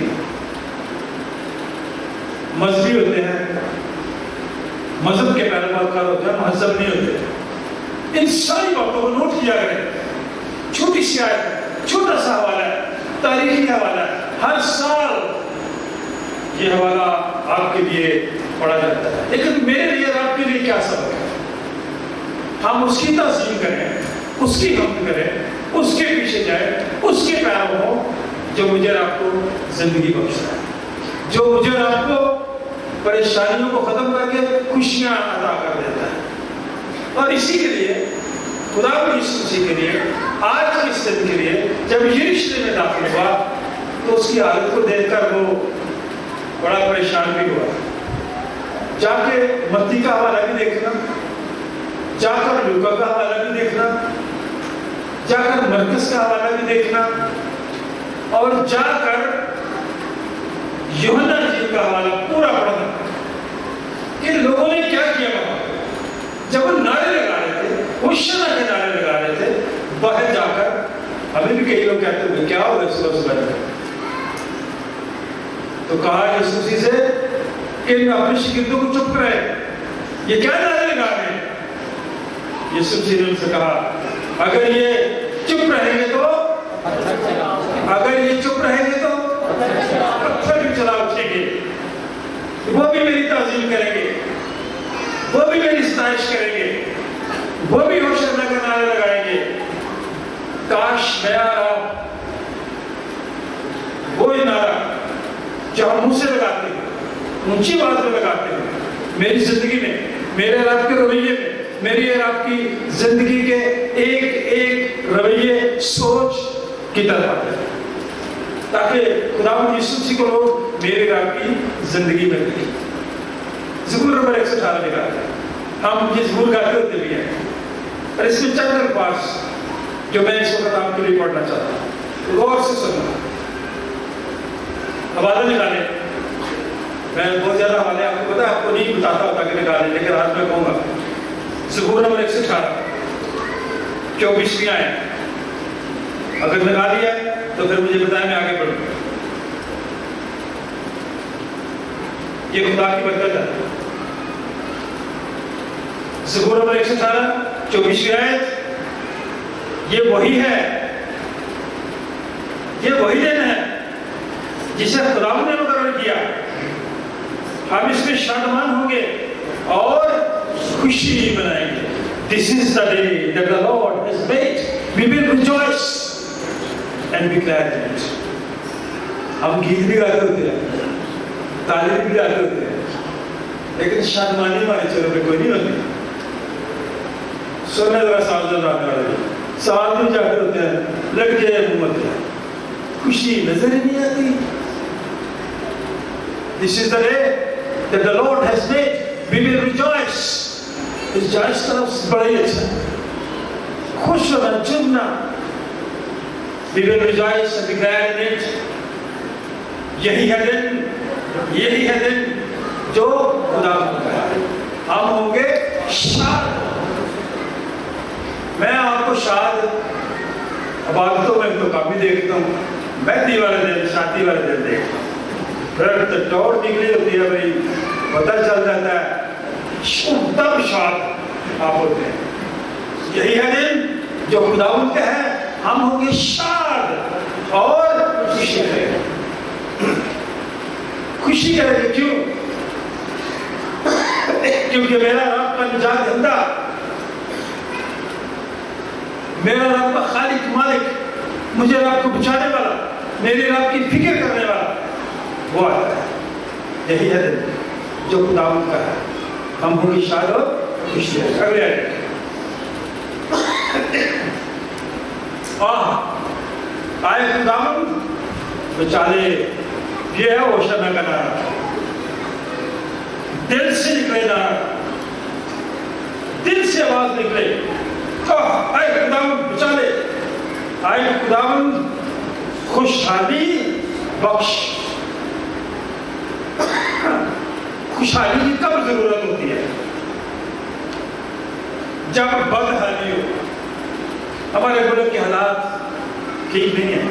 مذہبی ہوتے ہیں, مذہب کے پیروکار ہوتے ہیں, مہذب نہیں ہوتے. ان ساری باتوں کو نوٹ کیا کریں. چھوٹی سی آیت, چھوٹا سا حوالہ ہے, تاریخی حوالہ ہے, ہر سال یہ حوالہ آپ کے لیے پڑھا جاتا ہے. لیکن میرے لیے اور آپ کے لیے کیا سبق ہے؟ ہم اس کی تعظیم کریں, اس کی حمد کریں, اس کے پیچھے جائیں, اس کے پیرو ہوں جو مجھے اور آپ کو زندگی بخشتا ہے, جو مجھے اور آپ کو پریشانیوں کو ختم کر کے خوشیاں عطا کر دیتا ہے. اور اسی کے لیے خدا یسوع مسیح کے لیے آج کی اس دن کے لیے جب یہ رشتے میں داخل ہوا تو اس کی حالت کو دیکھ کر وہ بڑا پریشان بھی ہوا. جا کے متی کا حوالہ بھی دیکھنا, جا کر لوکا کا حوالہ بھی دیکھنا, جا کر مرکز کا حوالہ بھی دیکھنا, اور جا کر یوحنا جی کا حوالہ پورا پڑھنا کہ لوگوں نے کیا کیا وہاں جب وہ نعرے لگا رہے تھے, ہوشنا کے نعرے لگا رہے تھے. باہر جا کر ہمیں بھی کئی لوگ کہتے ہیں کیا ہوگا اس روز بن کر, تو کہا یسوع مسیح سے کہ اپنے شاگردوں کو چپ کرے, یہ کیا نعرے لگا رہے ہیں؟ یسوع مسیح نے ان سے کہا اگر یہ چپ رہیں گے تو پتھر بھی چلا اٹھیں گے, وہ بھی میری تعظیم کریں گے, وہ بھی میری ستائش کریں گے, وہ بھی ہوشنا کا نعرے لگائیں گے. کاش میں اور آپ وہی نعرہ جو ہم منہ سے لگاتے ہیں, اونچی بات میں لگاتے ہیں, میری زندگی میں, میرے اور آپ کے رویے میں, میری اور آپ کی زندگی کے ایک ایک رویے سوچ کی طرف آتے ہیں, تاکہ خداوند یسوع مسیح کو لوگ میرے اور آپ کی زندگی میں دیکھیں. زبور نمبر 118 لکھا ہے, ہم یہ زبور گاتے ہوتے بھی ہیں, اور اس میں چند الفاظ جو میں اس وقت آپ کے لیے پڑھنا چاہتا ہوں, غور سے سننا. حوالہ نکالیں, میں بہت زیادہ حوالے آپ کو پتا ہے, آپ کو نہیں بتاتا ہوتا کہ نکالیں, لیکن آج میں کہوں گا. زبور نمبر 118 24ویں آیت, اگر نکال لیا تو پھر مجھے بتائیں, میں آگے بڑھوں. یہ خدا کی برکت ہے. زبور نمبر 118 24ویں آیت, یہ وہی ہے, یہ وہی دن ہے جسے خدا نے مقرر کیا. ہم اس میں شادمان ہوں گے اور خوشی منائیں گے. This is the day that the Lord has made. We will rejoice and be glad in it. ہم گیت بھی گاتے ہوتے ہیں, تعلیم بھی گاتے ہوتے ہیں, لیکن شادمانی ہمارے چہروں پہ کوئی نہیں ہوتی. سونے ذرا سال آنے والے سال بھی جاتے ہوتے ہیں, لڑکے حکومت ہے, خوشی نظر ہی نہیں آتی. This is the day that the Lord has made. We will rejoice. اس جائز طرف بڑا ہی اچھا, خوش ہونا, Jamuna. We will rejoice and be glad in it. یہی ہے دن, یہی ہے دن جو خدا نے کہا ہے. ہم ہوں گے شاد. میں آپ کو شاد عبادتوں میں تو کافی دیکھتا ہوں, مہندی والے دن, شادی والے دن دیکھتا ہوں, پھر تو ٹور نکلی ہوتی ہے بھائی, پتہ چل جاتا ہے, تب شاد آپ ہوتے ہیں. یہی ہے دن جو خداوند کا ہے, ہم ہوں گے شاد اور خوشی ہے. खुशी करेंगे। क्यों? क्योंकि मेरा रब का निजात दहिंदा, मेरा रब का खालिक मालिक, मुझे रब को बचाने वाला, मेरे रब की फिक्र करने वाला वो आता है। यही है दिन जो खुदावंद का है। हम होगी शाद और खुशी है। अगले आए खुदावंद बचा ले, ये है ओशना का नारा, दिल से निकले नारा, दिल से आवाज निकले, आए खुदावंद बचा ले, आए खुदावंद खुशहाली बख्श। खुशहाली की कब जरूरत होती है? जब बदहाली हो, हमारे मुल्क के हालात ठीक नहीं है।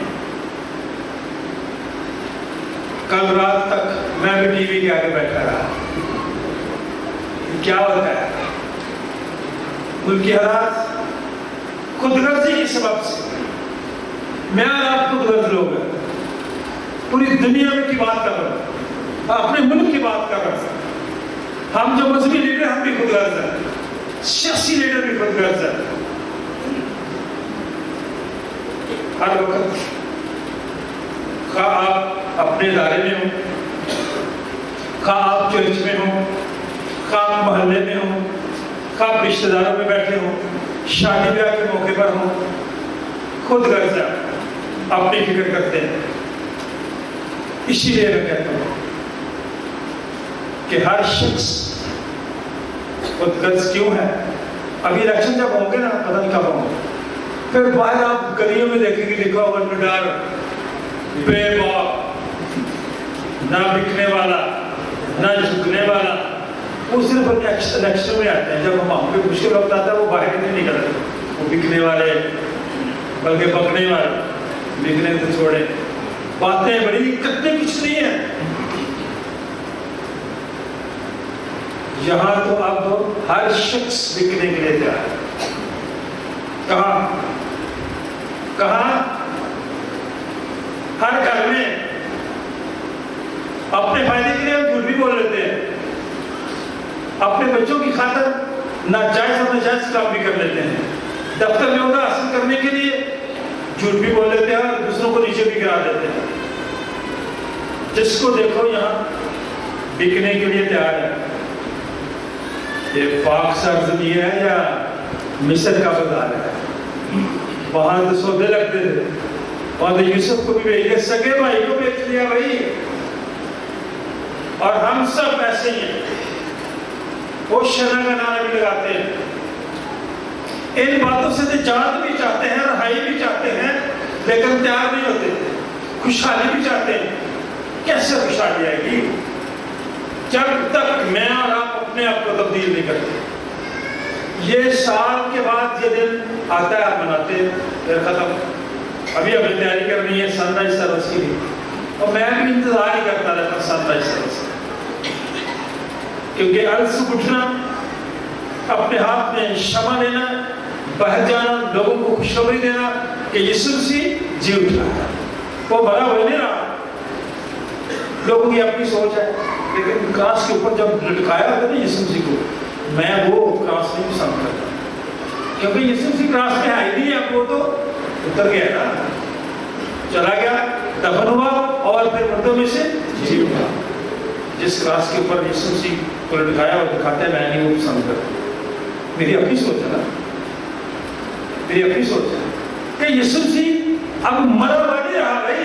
कल रात तक मैं भी टीवी के आगे बैठा रहा। क्या होता है? मुल्क के हालात खुदगर्जी के सबब से, मैं और आप खुदगर्ज लोग हैं, पूरी दुनिया में की बात कर रहा हूं, अपने मुल्क की बात कर रहा हूं। हम जो मजहबी लीडर हम भी खुदगर्ज हैं, सियासी लीडर भी खुदगर्ज हैं। हर वक्त खा आप अपने इदारे में हो, खा आप चर्च में हो, खा आप मोहल्ले में हो, खा आप रिश्तेदारों में बैठे हो, शादी ब्याह के मौके पर हो, खुदगर्ज अपनी फिक्र करते हैं। इसीलिए मैं कहता हूं कि हर शख्स खुदगर्ज क्यों है? अभी इलेक्शन जब होंगे ना, पता नहीं कब होंगे, फिर बाहर आप गलियों में देखेंगे लिखा होगा निडार बेबाक, ना बिकने वाला, ना झुकने वाला। वो सिर्फ इलेक्शन में आते हैं। जब हम पे मुश्किल वक्त आता है वो बाहर नहीं निकलते, वो बिकने वाले, बल्कि पकने वाले, बिकने तो छोड़े, बातें बड़ी करते कुछ नहीं है। यहां तो अब हर शख्स बिकने के लिए तैयार है। कहां कहां? हर घर में अपने फायदे के लिए हम झूठ भी बोल लेते हैं, अपने बच्चों की खातिर नाजायज और नाजायज काम भी कर लेते हैं, दफ्तर में होगा हासिल करने के लिए झूठ भी बोल लेते हैं और दूसरों को नीचे भी गिरा देते हैं। जिसको देखो यहाँ बिकने के लिए तैयार है। ये पाक सरजमी है या मिस्र का बाजार है? वहां तो सौदे लगते थे, वहां तो यूसुफ को भी बेच दिया, सगे भाई को बेच दिया भाई। और हम सब ऐसे ही हैं, वो शना का नारा भी लगाते हैं। इन बातों से निजात भी चाहते हैं, रहाई भी चाहते हैं, लेकिन तैयार नहीं होते। खुशहाली भी चाहते हैं। कैसे खुशहाली आएगी जब तक मैं और आप अपने आप को तब्दील नहीं करते? ये साल के बाद ये दिन आता है, आप मनाते हैं, फिर खत्म। अभी हमें तैयारी करनी है सनराइज सर्विस की भी, और मैं भी इंतजार ही करता रहता सनराइज सर्विस, क्योंकि अलग उठना, अपने हाथ में क्षमा लेना, बाहर जाना, लोगों को खुशखबरी देना कि यीशु मसीह जी उठा है, वो भला हो नहीं रहा। लोगों की अपनी सोच है, लेकिन क्रॉस के ऊपर जब लटकाया होता है ना यीशु मसीह को, मैं वो क्रॉस नहीं पसंद करता, क्योंकि यीशु मसीह क्रॉस में आई नहीं है, वो तो उतर गया ना, चला गया, दफन हुआ और फिर मर्दों में से जी उठा। जिस क्रॉस के ऊपर यीशु मसीह को लटकाया और दिखाते हैं, मैं नहीं वो पसंद करता। मेरी अपनी सोच है ना, मेरी अपनी सोच है कि यीशु मसीह अब मरा हुआ नहीं रहा भाई,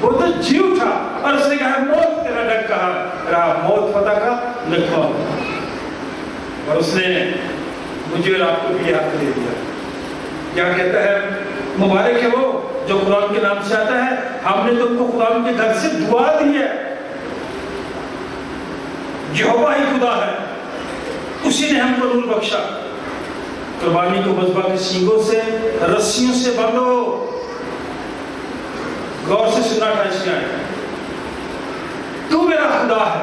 वो तो जी उठा। और उसने कहा मौत तेरा डंक कहा रहा, मौत फतह का नगमा, और उसने मुझे और आपको भी हक दे दिया। क्या कहता है? मुबारक है वो जो कुरान के नाम से आता है, हमने तुमको कुरान के घर से दुआ दी है। यहोवा ही खुदा है, उसी ने हमको नूर बख्शा। कुर्बानी को मज़बा के सींगों से, रस्सियों से बांधो। गौर से सुना था इसमें आया, तू मेरा खुदा है,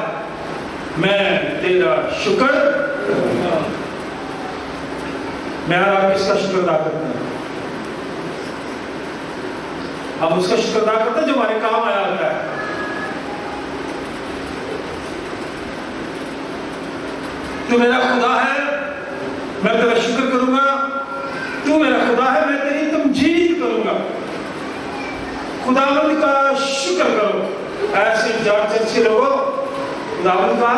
मैं तेरा शुक्र करूंगा। मैं और आप किसका शुक्र अदा करते हैं? हम उसका शुक्र अदा करते हैं जो हमारे काम आया होता है। تو میرا خدا ہے میں تیرا شکر کروں گا، تو میرا خدا ہے میں تیری تمجید کروں گا، خداوند کا شکر کرو۔ ایسے جان چرچے لوگوں خداوند کا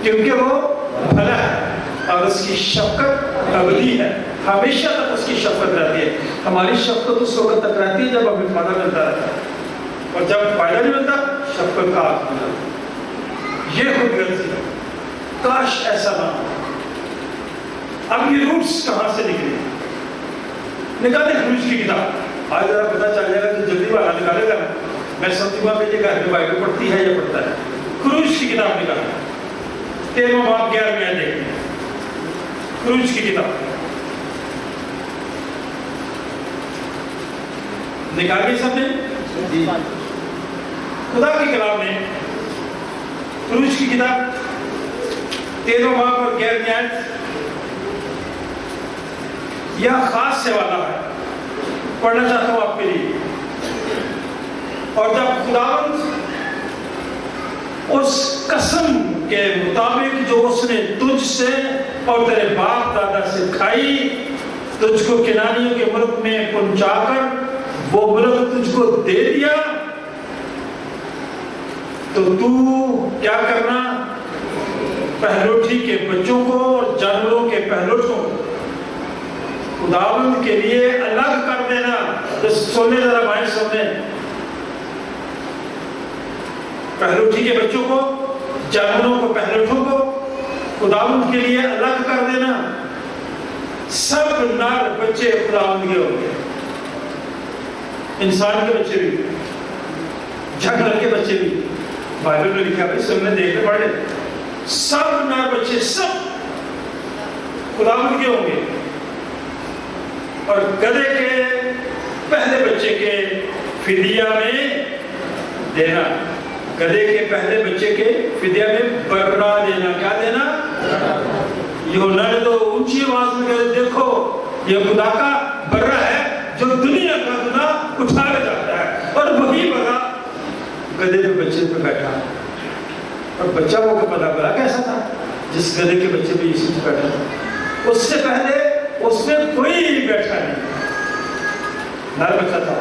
کیونکہ وہ بھلا ہے اور اس کی شفقت ابدی ہے، ہمیشہ تک اس کی شفقت رہتی ہے۔ ہماری شفقت اس وقت تک رہتی ہے جب ہمیں فائدہ ملتا رہتا ہے، اور جب فائدہ نہیں ملتا شفقت کا آگ ملتا ہے۔ یہ خود غرضی ہے، کاش ایسا نہ ہو۔ اب یہ روٹس کہاں سے نکلے؟ نکالے خروج کی کتاب، آج ذرا پتہ چل جائے گا کہ جلدی والا نکالے گا، میں سمجھوں گا کہ یہ گھر میں بائبل پڑھتی ہے یا پڑھتا ہے۔ خروج کی کتاب نکالا، 13واں باب 11ویں آیت دیکھیں، خروج کی کتاب نکال کے سب نے خدا کی کلام نے خروج کی کتاب 13واں باب اور 11ویں آیت، یہ خاص سے والا ہے، پڑھنا چاہتا ہوں آپ کے لیے۔ اور جب خداوند اس قسم کے مطابق جو اس نے تجھ سے اور تیرے باپ دادا سے کھائی، تجھ کو کنانیوں کے ملک میں پہنچا کر وہ ملک تجھ کو دے دیا، تو تو کیا کرنا؟ پہلوٹھی کے بچوں کو اور جانوروں کے پہلوٹوں کو خداوند کے لیے الگ کر دینا۔ تو سونے ذرا بھائی سونے، پہلوٹھی کے بچوں کو، جانوروں کو، پہلوٹوں کو خداوند کے لیے الگ کر دینا۔ سب نر بچے خداوند کے ہوں گے، انسان کے بچے بھی، جانور کے بچے بھی، بائبل میں لکھا ہے، سب نے دیکھ پڑھے، سب نر بچے سب خداوند کے ہوں گے۔ اور گدھے کے پہلے بچے کے فدیہ میں دینا، گدھے کے پہلے بچے کے فدیہ میں برا دینا۔ کیا دینا؟ یوحنا نے تو اونچی آواز میں کہا، دیکھو یہ خدا کا برا ہے جو دنیا کا گناہ اٹھا لے جاتا ہے، اور وہی برا گدھے کے بچے پہ بیٹھا۔ اور بچہ وہ پتا بڑا کیسا تھا جس گدھے کے بچے پہ یسوع بیٹھا تھا؟ اس سے پہلے اس میں کوئی بیٹھا نہیں، نر بچہ تھا۔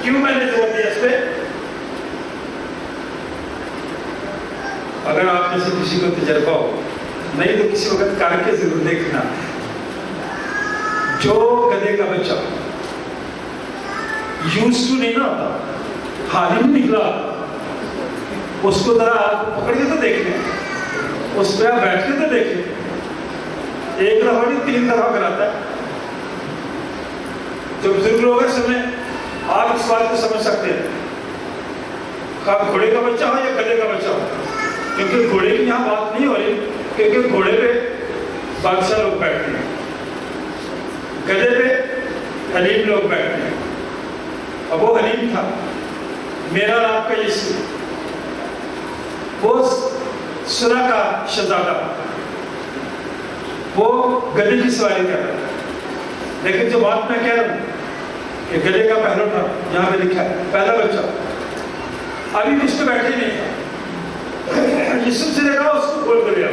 کیوں میں نے زور دیا اس پہ؟ اگر آپ میں سے کسی کو تجربہ ہو، نہیں تو کسی وقت کر کے ضرور دیکھنا، جو گدھے کا بچہ یوز ٹو نہیں نہ ہوتا، حال ہی میں نکلا، اس کو ذرا آپ پکڑ کے تو دیکھیں، اس پہ آپ بیٹھ کے تو دیکھیں، ایک دفعہ نہیں 3 دفعہ کراتا ہے۔ جو بزرگ لوگ ہیں سمجھے، آپ اس بات کو سمجھ سکتے ہیں، خواہ گھوڑے کا بچہ ہو یا گدھے کا بچہ ہو، کیونکہ گھوڑے کی یہاں بات نہیں ہو رہی، کیونکہ گھوڑے پہ بادشاہ لوگ بیٹھتے ہیں، گدھے پہ حلیم لوگ بیٹھتے ہیں، اب وہ حلیم تھا، میرا اور آپ کا یسوع، وہ سلا کا شہزادہ، وہ گدھے کی سواری کر رہا ہے۔ لیکن جو بات میں کہہ رہا ہوں کہ گدھے کا پہلو تھا، یہاں پہ لکھا ہے پہلا بچہ، ابھی اس پہ بیٹھے نہیں تھا، یسوع سے دیکھا اس کو کھول کر لیا،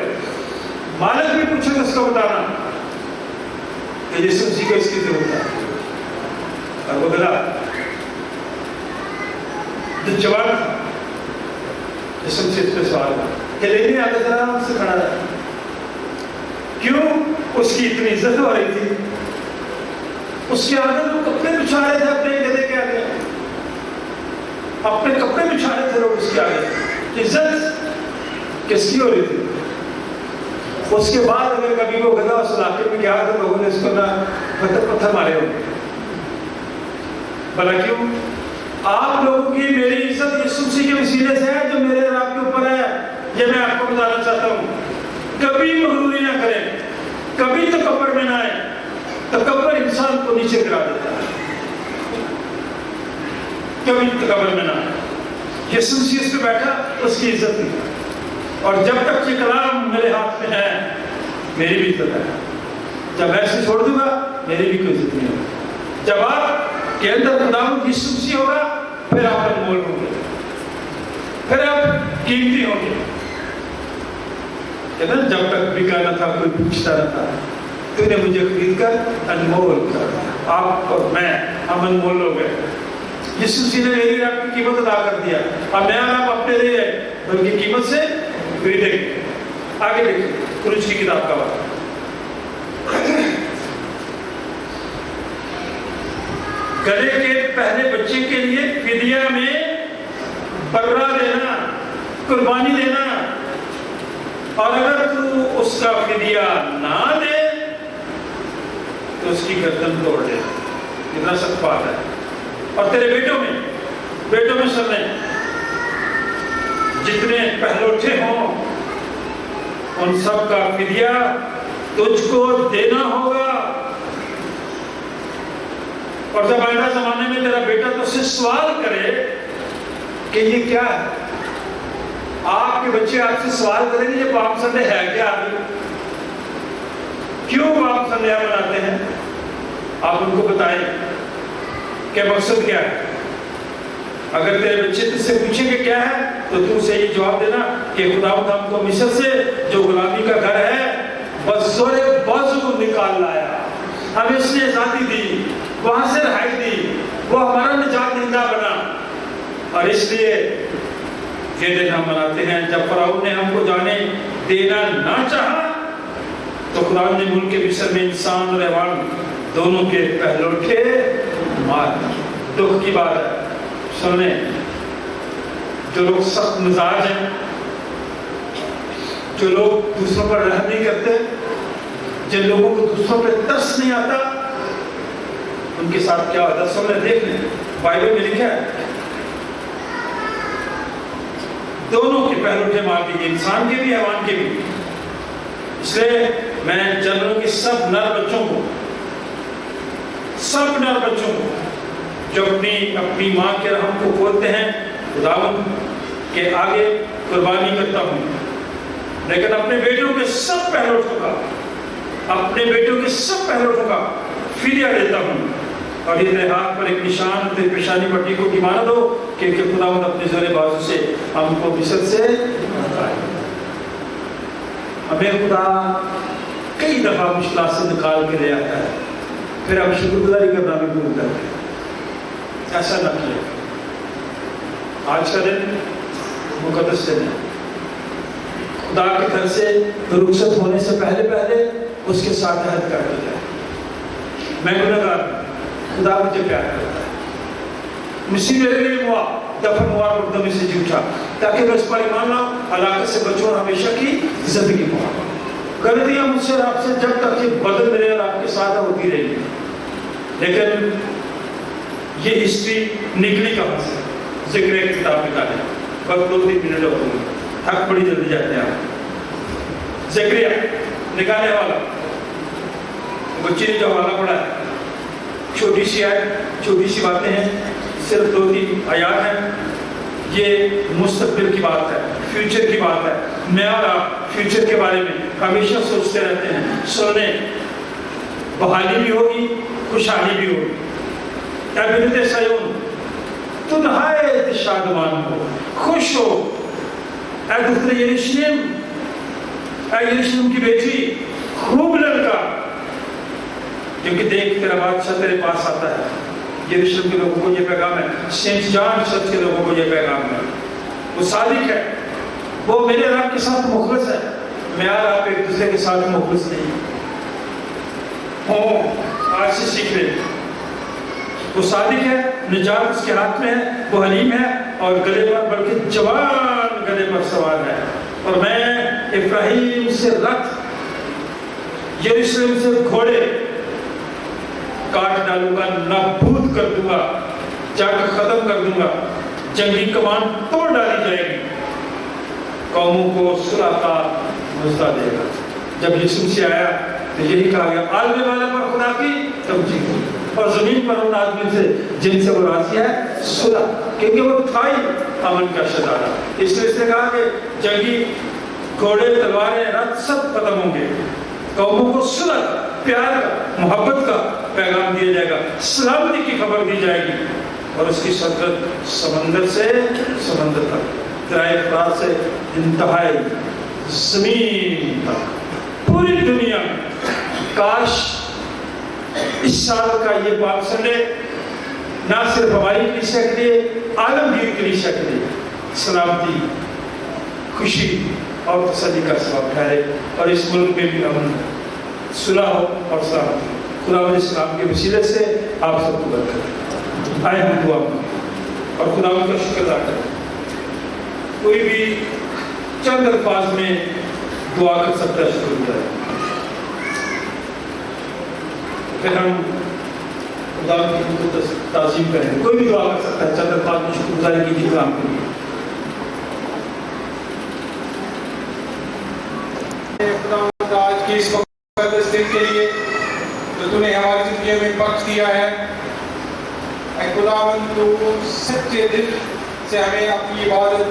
مالک بھی پوچھے تو اس کو بتانا کہ یسوع جی کو اس کی ضرورت ہے، اور وہ گدھا جو جوان تھا یسوع سے اس پہ سوال تھا کہ لینے آتا ذرا ہم سے کھڑا رہا، کیوں؟ اس کی اتنی عزت ہو رہی تھی، اس کے آگے وہ کپڑے بچھا رہے تھے اپنے گدھے کے آگے، اپنے کپڑے بچھا رہے تھے لوگ اس کے آگے، عزت کس کی ہو رہی تھی؟ اس کے بعد اگر کبھی وہ گدھا اس علاقے میں گیا تو لوگوں نے اس کو نہ پتھر مارے ہوگے، بھلا کیوں؟ آپ لوگوں کی میری عزت یسوع مسیح کے وسیلے سے ہے جو میرے اور آپ کے اوپر ہے، یہ میں آپ کو بتانا چاہتا ہوں۔ کبھی مغروری نہ کریں، کبھی تکبر میں نہ آئے، تکبر انسان کو نیچے گرا دیتا ہے، کبھی تکبر میں نہ آئے۔ یسوع مسیح اس پہ بیٹھا، اس کی عزت نہیں، اور جب تک یہ کلام میرے ہاتھ میں ہے میری بھی عزت ہے، جب میں اسے چھوڑ دوں گا میری بھی کوئی عزت نہیں ہوگی۔ جب آپ کے اندر خداوند یسوع مسیح ہوگا پھر آپ انمول ہوں گے، پھر آپ कीमती होंगे। कहते हैं जब तक बिका न था कोई पूछता न था, तूने मुझे खरीद कर अनमोल कर, आप और मैं हम अनमोल हो गए। यीशु मसीह ने मेरी आपकी कीमत अदा कर दिया। अब मैं और आप अपने लिए उनकी कीमत से खरीदेंगे। आगे देखिए पुरुष की किताब का बात। गले के पहले बच्चे के लिए फिदिया में बर्रा देना, कुर्बानी देना, और अगर तू उसका फिदिया ना दे तो उसकी गर्दन तोड़ दे। कितना सख्त बात है। और तेरे बेटों में सब ने जितने पहलौठे हों उन सब का फिदिया तुझको देना होगा। और जब आइंदा जमाने में तेरा बेटा तुझसे सवाल करे कि ये क्या है, आपके बच्चे आपसे सवाल करेंगे ये पाप संडे है क्या, क्यों पाप संडे मनाते हैं, आप उनको बताएं कि मकसद क्या है। अगर तेरे बच्चे तुझसे पूछेंगे क्या है तो तू उसे ये जवाब देना कि खुदावंद हमको मिस्र से जो गुलामी का घर है बज़ोरे बाजू निकाल लाया, हमें इसने आजादी दी, वहां से रिहाई दी, वो हमारा निजात दहिंदा बना। और इसलिए ये दिन हम मनाते हैं जब फराउन ने हमको जाने देना ना चाहा तो खुदा ने मुल्क के मिस्र में इंसान और हैवान दोनों के पहलौठे मार। दुख की बात है, सुनने जो लोग सख्त मिजाज हैं, जो लोग दूसरों पर रहम नहीं करते, जिन लोगों को दूसरों पर तरस नहीं आता, उनके साथ क्या होता है सुनने देख लें। बाइबल में लिखा है दोनों के पहलौठे मार दीजिए, इंसान के भी हैवान के भी। इसलिए मैं जनरल के सब नर बच्चों को जो अपनी माँ के रहम को खोलते हैं खुदावंद के आगे कुर्बानी करता हूँ, लेकिन अपने बेटों के सब पहलौठों का फिदिया देता हूँ। और ये तेरे हाथ पर एक निशान, तेरी पेशानी पट्टी को ईमान दो कि खुदावंद अपने ज़ोरे बाजू से हमको मिस्र से निकाले। हमें खुदा कई दफा मुश्किल से निकाल के ले आता है, फिर हम शुक्रगुजारी करना भी भूल जाते हैं। ऐसा न किया। आज का दिन मुकद्दस दिन है। खुदा के घर से रुखसत होने से पहले उसके साथ अहद कर दिया। मैं गुनहगार, खुदा मुझे प्यार करता है, मसीह मेरे लिए हुआ, दफन हुआ मुकदमे से जूठा, ताकि मैं इस पर ईमान लाऊं, हलाकत से बचूं और हमेशा की जिंदगी पाऊं। गलतियां मुझसे और आपसे जब तक ये बदल मेरे और आपके साथ होती रहेगी, लेकिन ये हिस्ट्री निकली कहां से? जिक्र की किताब निकाले, बस 2-3 मिनट होते हैं, थक बड़ी जल्दी जाते हैं आप। ज़करिया निकालने वाला बच्चे ने जो हवाला पढ़ा है, छोटी सी बातें हैं, सिर्फ 2-3 आयात हैं। ये मुस्तकबिल की बात है, फ्यूचर की बात है। मैं और आप फ्यूचर के बारे में हमेशा सोचते रहते हैं। सुनने बहाली भी होगी, खुशहाली भी होगी। बिनते सयून तू नहायत शादमान हो, खुश हो। ऐ दुख्तरे यरूशलेम की बेटी, खूब लड़का, क्योंकि देख तेरा बादशाह तेरे पास आता है। यरूशलेम के लोगों को ये पैगाम है, सेंट जॉन चर्च के लोगों को ये पैगाम है। वो सादिक है, वो मेरे रब के साथ मुखलिस है। मैं और आप एक दूसरे के साथ मुखलिस नहीं हो, आज से सीख ले। वो सादिक है, निजात उसके हाथ में है, वो हलीम है और गले पर, बल्कि जवान गले पर सवार है। और मैं इब्राहिम से रथ, यरूशलेम से घोड़े काट डालूंगा, नाबूद कर दूंगा, जंग खत्म कर दूंगा, जंगी कमान तोड़ डाली जाएगी, कौमों को सुलह का मौका देगा। जब यीशु से आया तो यही कहा गया, आलमे वाला पर खुदा की तमजीद और जमीन पर उन आदमी से जिनसे वो राजी है सुलह, क्योंकि वो था ही अमन का शदारा। इसलिए इसने कहा कि जंगी घोड़े, तलवारें, रथ सब खत्म होंगे, कौमों को सुलह, प्यार, मोहब्बत का पैगाम दिया जाएगा, सलामती की खबर दी जाएगी और उसकी सदरत समंदर से समंदर तक। ذرائع افراد سے انتہائی زمین تک پوری دنیا میں کاش اس سال کا یہ پاک سنڈے نہ صرف ہماری کلیسیا کے لیے عالمگیر کلیسیا کے لیے سلامتی، خوشی اور تسلی کا سبب ٹھہرے اور اس ملک میں بھی امن صلح ہو اور سلامتی۔ خدا علیہ السلام کے وسیلے سے آپ سب کو برکت۔ آئے ہم دعا کریں اور خدا کا شکر ادا کریں۔ کوئی بھی چند الفاظ میں دعا کر سکتا ہے شکر گزار، پھر ہم خدا کی تعظیم کریں۔ کوئی بھی دعا کر سکتا ہے، چند الفاظ میں شکر گزاری کیجیے کام کے لیے۔ آج کی اس مقدس دن کے لیے جو تو نے ہماری زندگی میں بخش دیا ہے، اے خداوند تو سچے دل سے ہمیں اپنی عبادت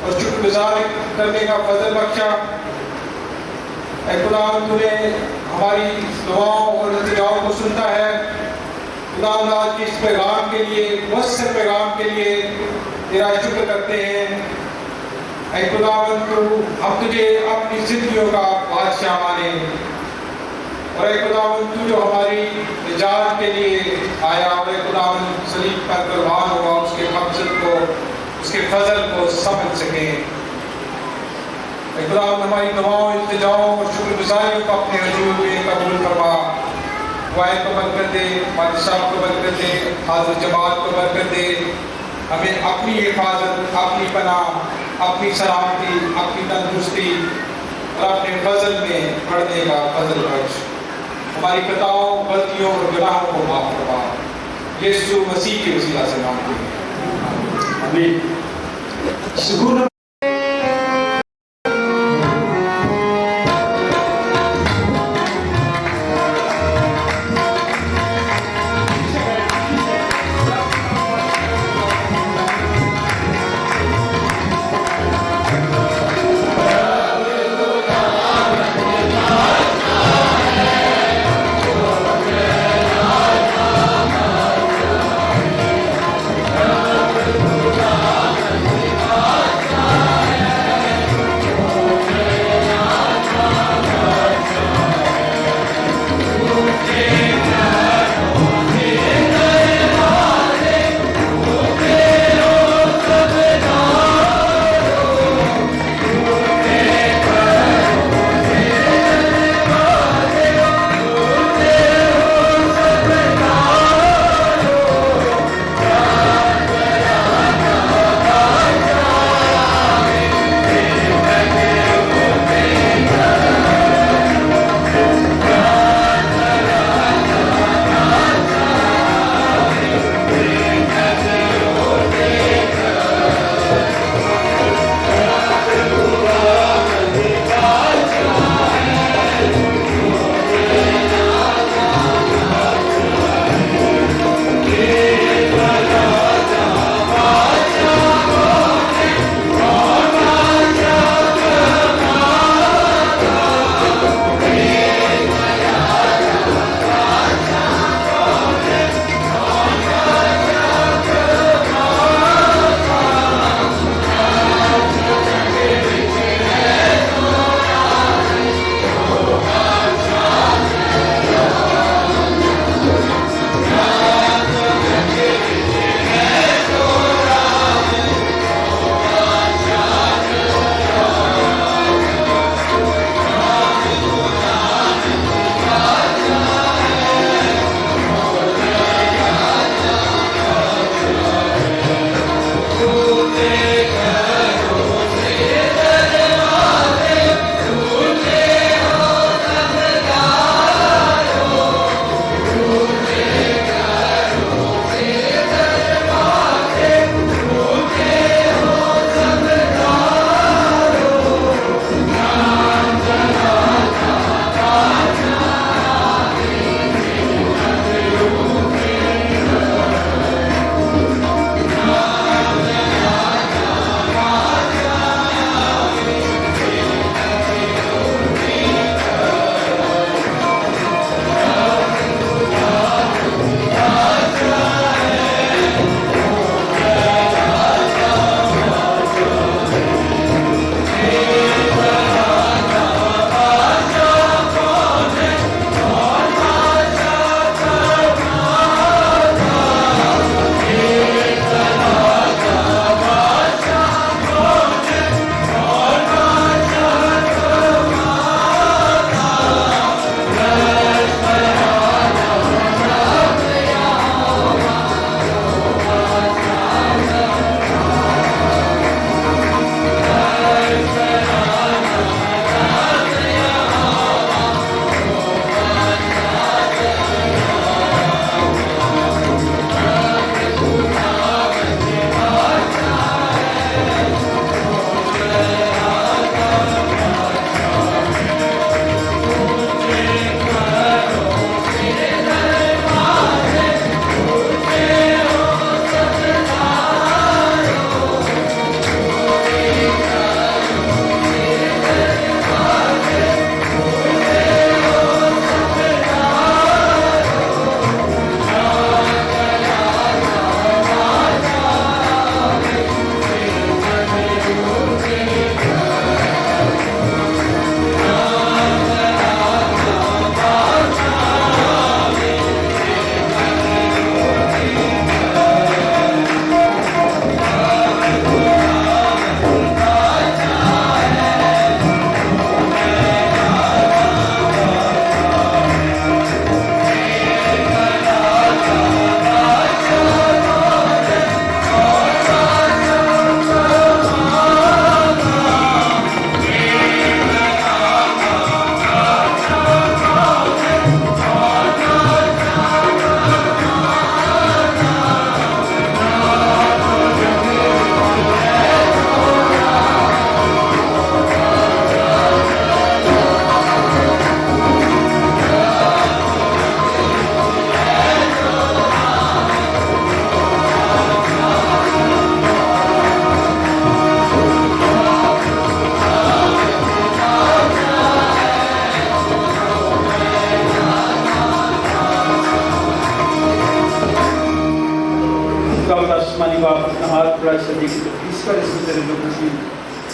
اور شکر گزار کرنے کا فضل بخشا۔ اے خداوند تو نے ہماری دعاؤں اور التجاؤں کو سنتا ہے۔ خداوند آج کی اس پیغام کے لیے، مؤثر پیغام کے لیے تیرا شکر کرتے ہیں۔ اے خداوند تو ہم تجھے اپنی زندگیوں کا بادشاہ مانیں، اور اے خداوند تو جو ہماری نجات کے لیے آیا، اور اے خداوند صلیب پر قربان ہوا، اس کے مقصد کو، اس کے فضل کو سمجھ سکیں۔ اے خداوند ہماری دعاؤں، التجاؤں اور شکر گزاریوں کو اپنے حضور میں قبول فرما۔ وائد کو برکت دے، بادشاہ کو برکت دے، حاضر جماعت کو برکت دے۔ ہمیں اپنی حفاظت، اپنی پناہ، اپنی سلامتی، اپنی تندرستی اور اپنے فضل میں پڑھنے کا فضل بخش۔ ہماری خطاؤں، غلطیوں اور گناہوں کو معاف فرما۔ یسوع مسیح کے وسیلہ سے مانگتے ہیں، آمین۔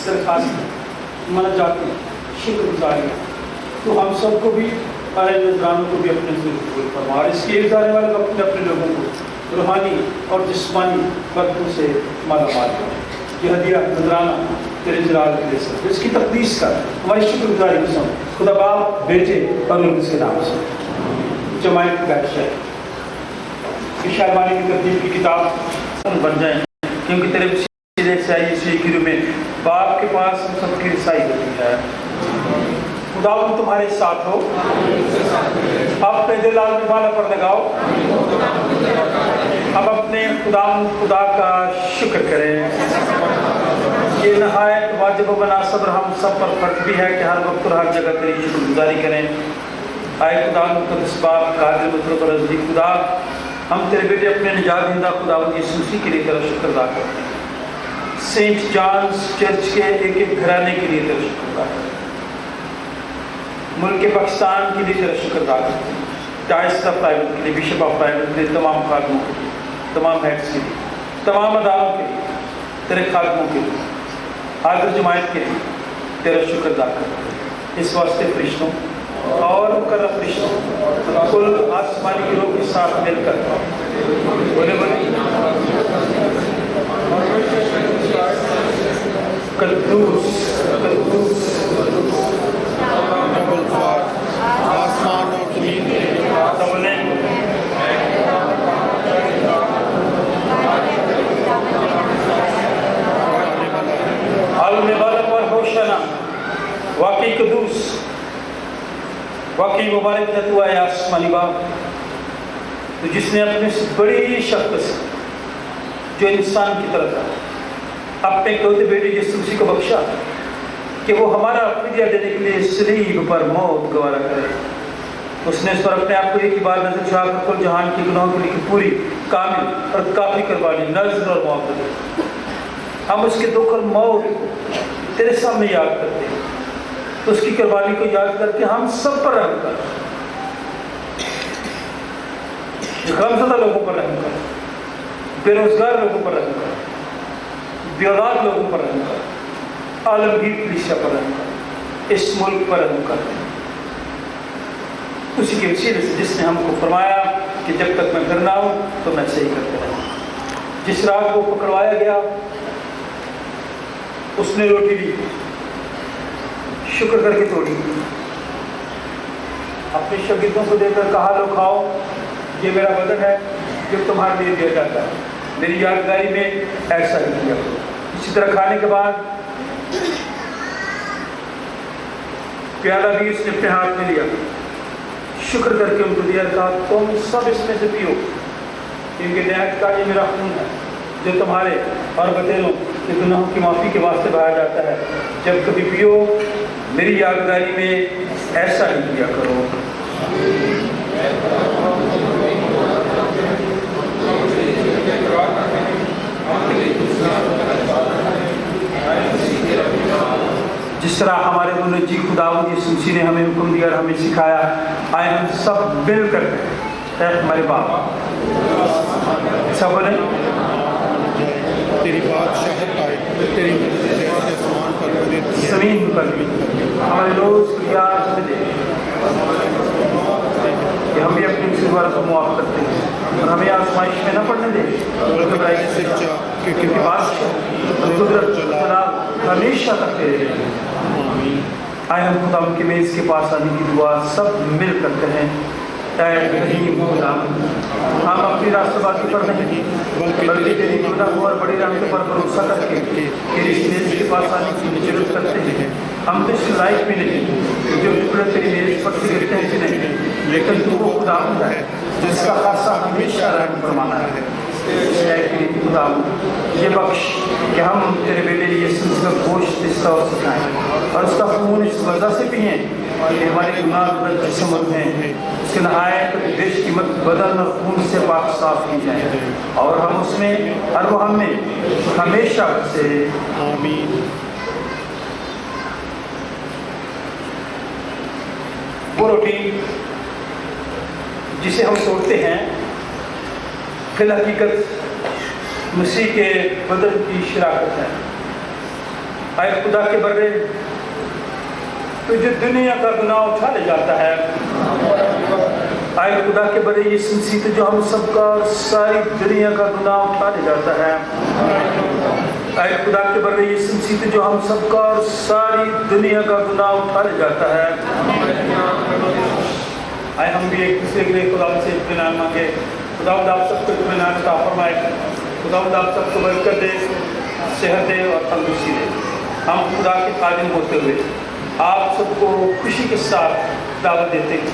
درخواست مناجات شکر گزاریاں تو ہم سب کو بھی اور نذرانوں کو بھی اپنے ضرور قبول فرما، اور اس کے جانے والے وقت میں اپنے لوگوں کو روحانی اور جسمانی برکتوں سے مالا مال کر، یہ ہدیہ نذرانہ تیرے جلال کے لیے سب اس کی تقدیس کر، ہماری شکر گزاری کو سن خدا باپ بیٹے اور ان کے نام سے جماعت کا شہر شہربانی کی ترتیب کی کتاب بن جائیں، کیونکہ تیرے وسیلے سے آئی اس لیے میں باپ کے پاس ہم سب کی رسائی ہوتی ہے۔ خدا تمہارے ساتھ ہو، اب اپنے دل آدمی بالا پر لگاؤ، اب اپنے خدا کا شکر کریں۔ یہ نہایت واجب و مناسب اور ہم سب پر فرض بھی ہے کہ ہر وقت اور ہر جگہ تیری شکر گزاری کریں۔ آئے خدا مقدس باپ قادر مطلب اور نزدیک خدا، ہم تیرے بیٹے اپنے نجات دہندہ خداوند یسوع مسیح کے لیے تیرا شکر ادا کرتے ہیں۔ سینٹ جانز چرچ کے ایک ایک گھرانے کے لیے تیرا شکر ادا کرتے ہیں، ملک پاکستان کے لیے تیرا شکر ادا کرتے ہیں، ڈائسٹ آف پرائیویٹ کے لیے، بشپ آف پرائیویٹ کے لیے، تمام خادموں کے لیے، تمام ہیڈس کے لیے، تمام اداروں کے لیے، تیرے خادموں کے لیے، حاضر جماعت کے لیے تیرا شکر ادا کرتے ہیں۔ اس واسطے فرشتوں اور مقرر فرشتوں کل آسمانی گروہ کے ساتھ مل کر بولے قدوس قدوس آسمان اور زمین المبارک اور ہوشنا، واقعی قدوس، واقعی مبارک ہے تو اے آسمانی باپ، تو جس نے اپنے سے بڑی شخص جو انسان کی طرح تھا اپنے اکلوتے بیٹے یسوع مسیح کو بخشا کہ وہ ہمارا فدیہ دینے کے لیے صلیب پر موت گوارا کرے۔ اس نے اس پر اپنے آپ کو ایک ہی بار نظر چڑھا کر کل جہان کے گناہوں کے لیے پوری کامل اور کافی قربانی نذر اور معاف دی۔ ہم اس کے دکھ اور موت کو تیرے سامنے یاد کرتے ہیں، تو اس کی قربانی کو یاد کر کے ہم سب پر رحم کر، غمزدہ لوگوں پر رحم کر، بے روزگار لوگوں پر رحم کر، بے اولاد لوگوں پر رحم کر، عالمگیر کلیسیا پر رحم کر، اس ملک پر رحم کر، اسی کے وسیلے سے جس نے ہم کو فرمایا کہ جب تک میں گھر نہ ہوں تو میں صحیح کرتا رہوں۔ جس رات کو پکڑوایا گیا اس نے روٹی لی، شکر کر کے توڑی، اپنے شاگردوں کو دے کر کہا لو کھاؤ، یہ میرا بدن ہے جو تمہارے لیے دیا جاتا ہے، میری یادگاری میں ایسا ہی کیا۔ اسی طرح کھانے کے بعد پیالہ بھی اس نے اپنے ہاتھ میں لیا، شکر کر کے ان کو دیا، کہا تم سب اس میں سے پیو، کیونکہ نہایت کا یہ میرا خون ہے جو تمہارے اور بتیروں کے گناہوں کی معافی کے واسطے بہایا جاتا ہے، جب کبھی پیو میری یادگاری میں ایسا ہی کیا کرو۔ جس طرح ہمارے منجی خداوند یسوع مسیح نے ہمیں حکم دیا اور ہمیں سکھایا، آئے ہم سب مل کر اے ہمارے باپ سب بولیں تیری بادشاہت آئے، تیری مرضی آسمان پر زمین پر بھی ہمارے روز کی یاد میں دے کہ ہم بھی اپنی مصیبتوں کو معاف کرتے ہیں اور ہمیں آزمائش میں نہ پڑنے دے، کیونکہ بادشاہ قدرت جلال ہمیشہ تک تیرے رہے۔ آئے ہم خدا کے میز کے پاس آنے کی دعا سب مل کر کہیں، اے رحیم خدا، ہم اپنی راستہ بازی پر نہیں بلکہ تیری گناہ اور بڑی رحمت پر بھروسہ کر کے تیری اس میز کے پاس آنے کی ضرورت کرتے ہیں۔ ہم تو اس لائق بھی نہیں جو ٹکڑے تیری میز پر سے گرتے ہیں کہ نہیں، لیکن تو وہ خدا ہے جس کا خاصہ ہمیشہ رحم فرمانا ہے۔ خدا یہ بخش کہ ہم تیرے بیٹے یسوع کا گوشت اس طور سکھائیں اور اس کا خون اس وجہ سے پئیں کہ ہمارے گناہ جسم میں اس کے نہایت بیش قیمت بدن اور خون سے پاک صاف کی جائیں اور ہم اس میں اور وہ ہم میں ہمیشہ سے آمین۔ وہ روٹی جسے ہم توڑتے ہیں فی الحقیقت مسیح کے بدن کی شراکت ہے۔ اے خدا کے بڑے تو جو دنیا کا گناہ اٹھا لے جاتا ہے، اے خدا کے بڑے یسوع مسیح تو جو ہم سب کا اور ساری دنیا کا گناہ اٹھا لے جاتا ہے، اے خدا کے بڑے یسوع مسیح تو جو ہم سب کا اور ساری دنیا کا گناہ اٹھا لے جاتا ہے۔ آئے ہم بھی ایک دوسرے کے لیے خدا سے اطمینان مانگے۔ خدا آپ سب کو اطمینان عطا فرمائے، خدا آپ سب کو برکت دے، صحت دے اور تندرستی دے۔ ہم خدا کے خادم ہوتے ہوئے آپ سب کو خوشی کے ساتھ دعوت دیتے ہیں،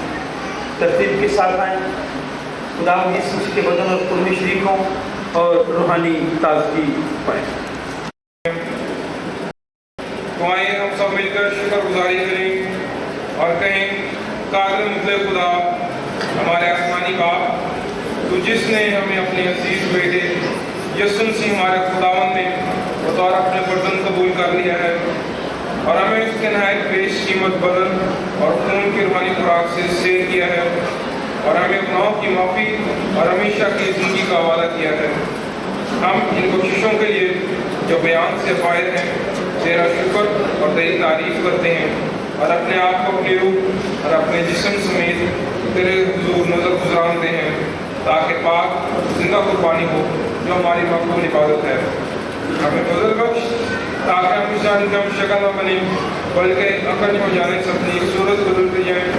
ترتیب کے ساتھ آئیں، خدا یسوع مسیح کے بدن اور خون میں شریک ہوں اور روحانی تازگی پائیں۔ تو آئیے ہم سب مل کر شکر گزاری کریں اور کہیں قادر مطلق خدا ہمارے آسمانی باپ، تو جس نے ہمیں اپنے عزیز بیٹے یسوع مسیح ہمارے خداوند میں بطور اپنے برتن قبول کر لیا ہے اور ہمیں اس کے نہایت بیش قیمت بدن اور خون کی روحانی خوراک سے سیر کیا ہے اور ہمیں گناہوں کی معافی اور ہمیشہ کی زندگی کا حوالہ کیا ہے۔ ہم ان بخششوں کے لیے جو بیان سے فائد ہیں تیرا شکر اور تیری تعریف کرتے ہیں اور اپنے آپ کو اپنی روح اور اپنے جسم سمیت تیرے حضور نظر گزارتے ہیں تاکہ پاک زندہ قربانی ہو جو ہماری مقبول عبادت ہے۔ ہمیں فضل بخش تاکہ ہم انسان کی ہم شکل نہ بنیں بلکہ عقل ہو جانے سے اپنی صورت بدلتے جائیں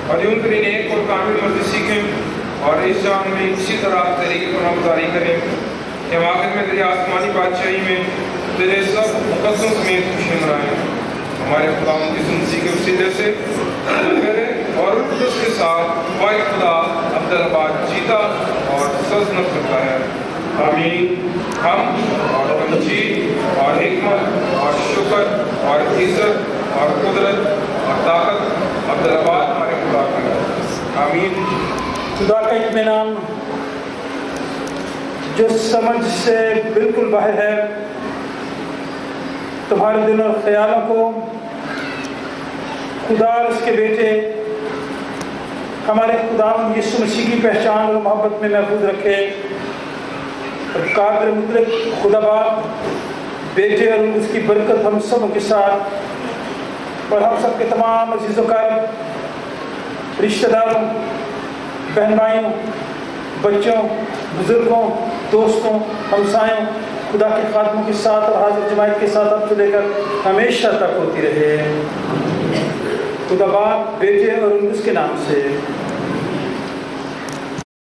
اور یوں تیری نیک اور کامل مرضی سیکھیں اور اس جان میں اسی طرح تیری فرما برداری کریں کہ ہم آخر میں تیری آسمانی بادشاہی میں تیرے سب مقدسوں سمیت خوشی منائیں۔ ہمارے خدا یسوع مسیح کے وسیلے سے میرے اور قدس کے ساتھ واحد خدا عبدالآباد جیتا اور سلطنت کرتا ہے، آمین۔ ہم اور تمجید اور حکمت اور شکر اور عزت اور قدرت اور طاقت عبدالآباد ہمارے خدا کا ہے، آمین۔ خدا کا اطمینان جو سمجھ سے بالکل باہر ہے تمہارے دل اور خیالوں کو خدا اور اس کے بیٹے ہمارے خدا یسوع مسیح کی پہچان اور محبت میں محفوظ رکھے۔ اور قادر مطلق خدا باپ، بیٹے اور اس کی برکت ہم سب کے ساتھ اور ہم سب کے تمام عزیز و اقارب، رشتہ داروں، بہن بھائیوں، بچوں، بزرگوں، دوستوں، ہمسایوں، خدا کے خادموں کے ساتھ اور حاضر جماعت کے ساتھ اب سے لے کر ہمیشہ تک ہوتی رہے۔ خدا باپ، بیٹے اور اس کے نام سے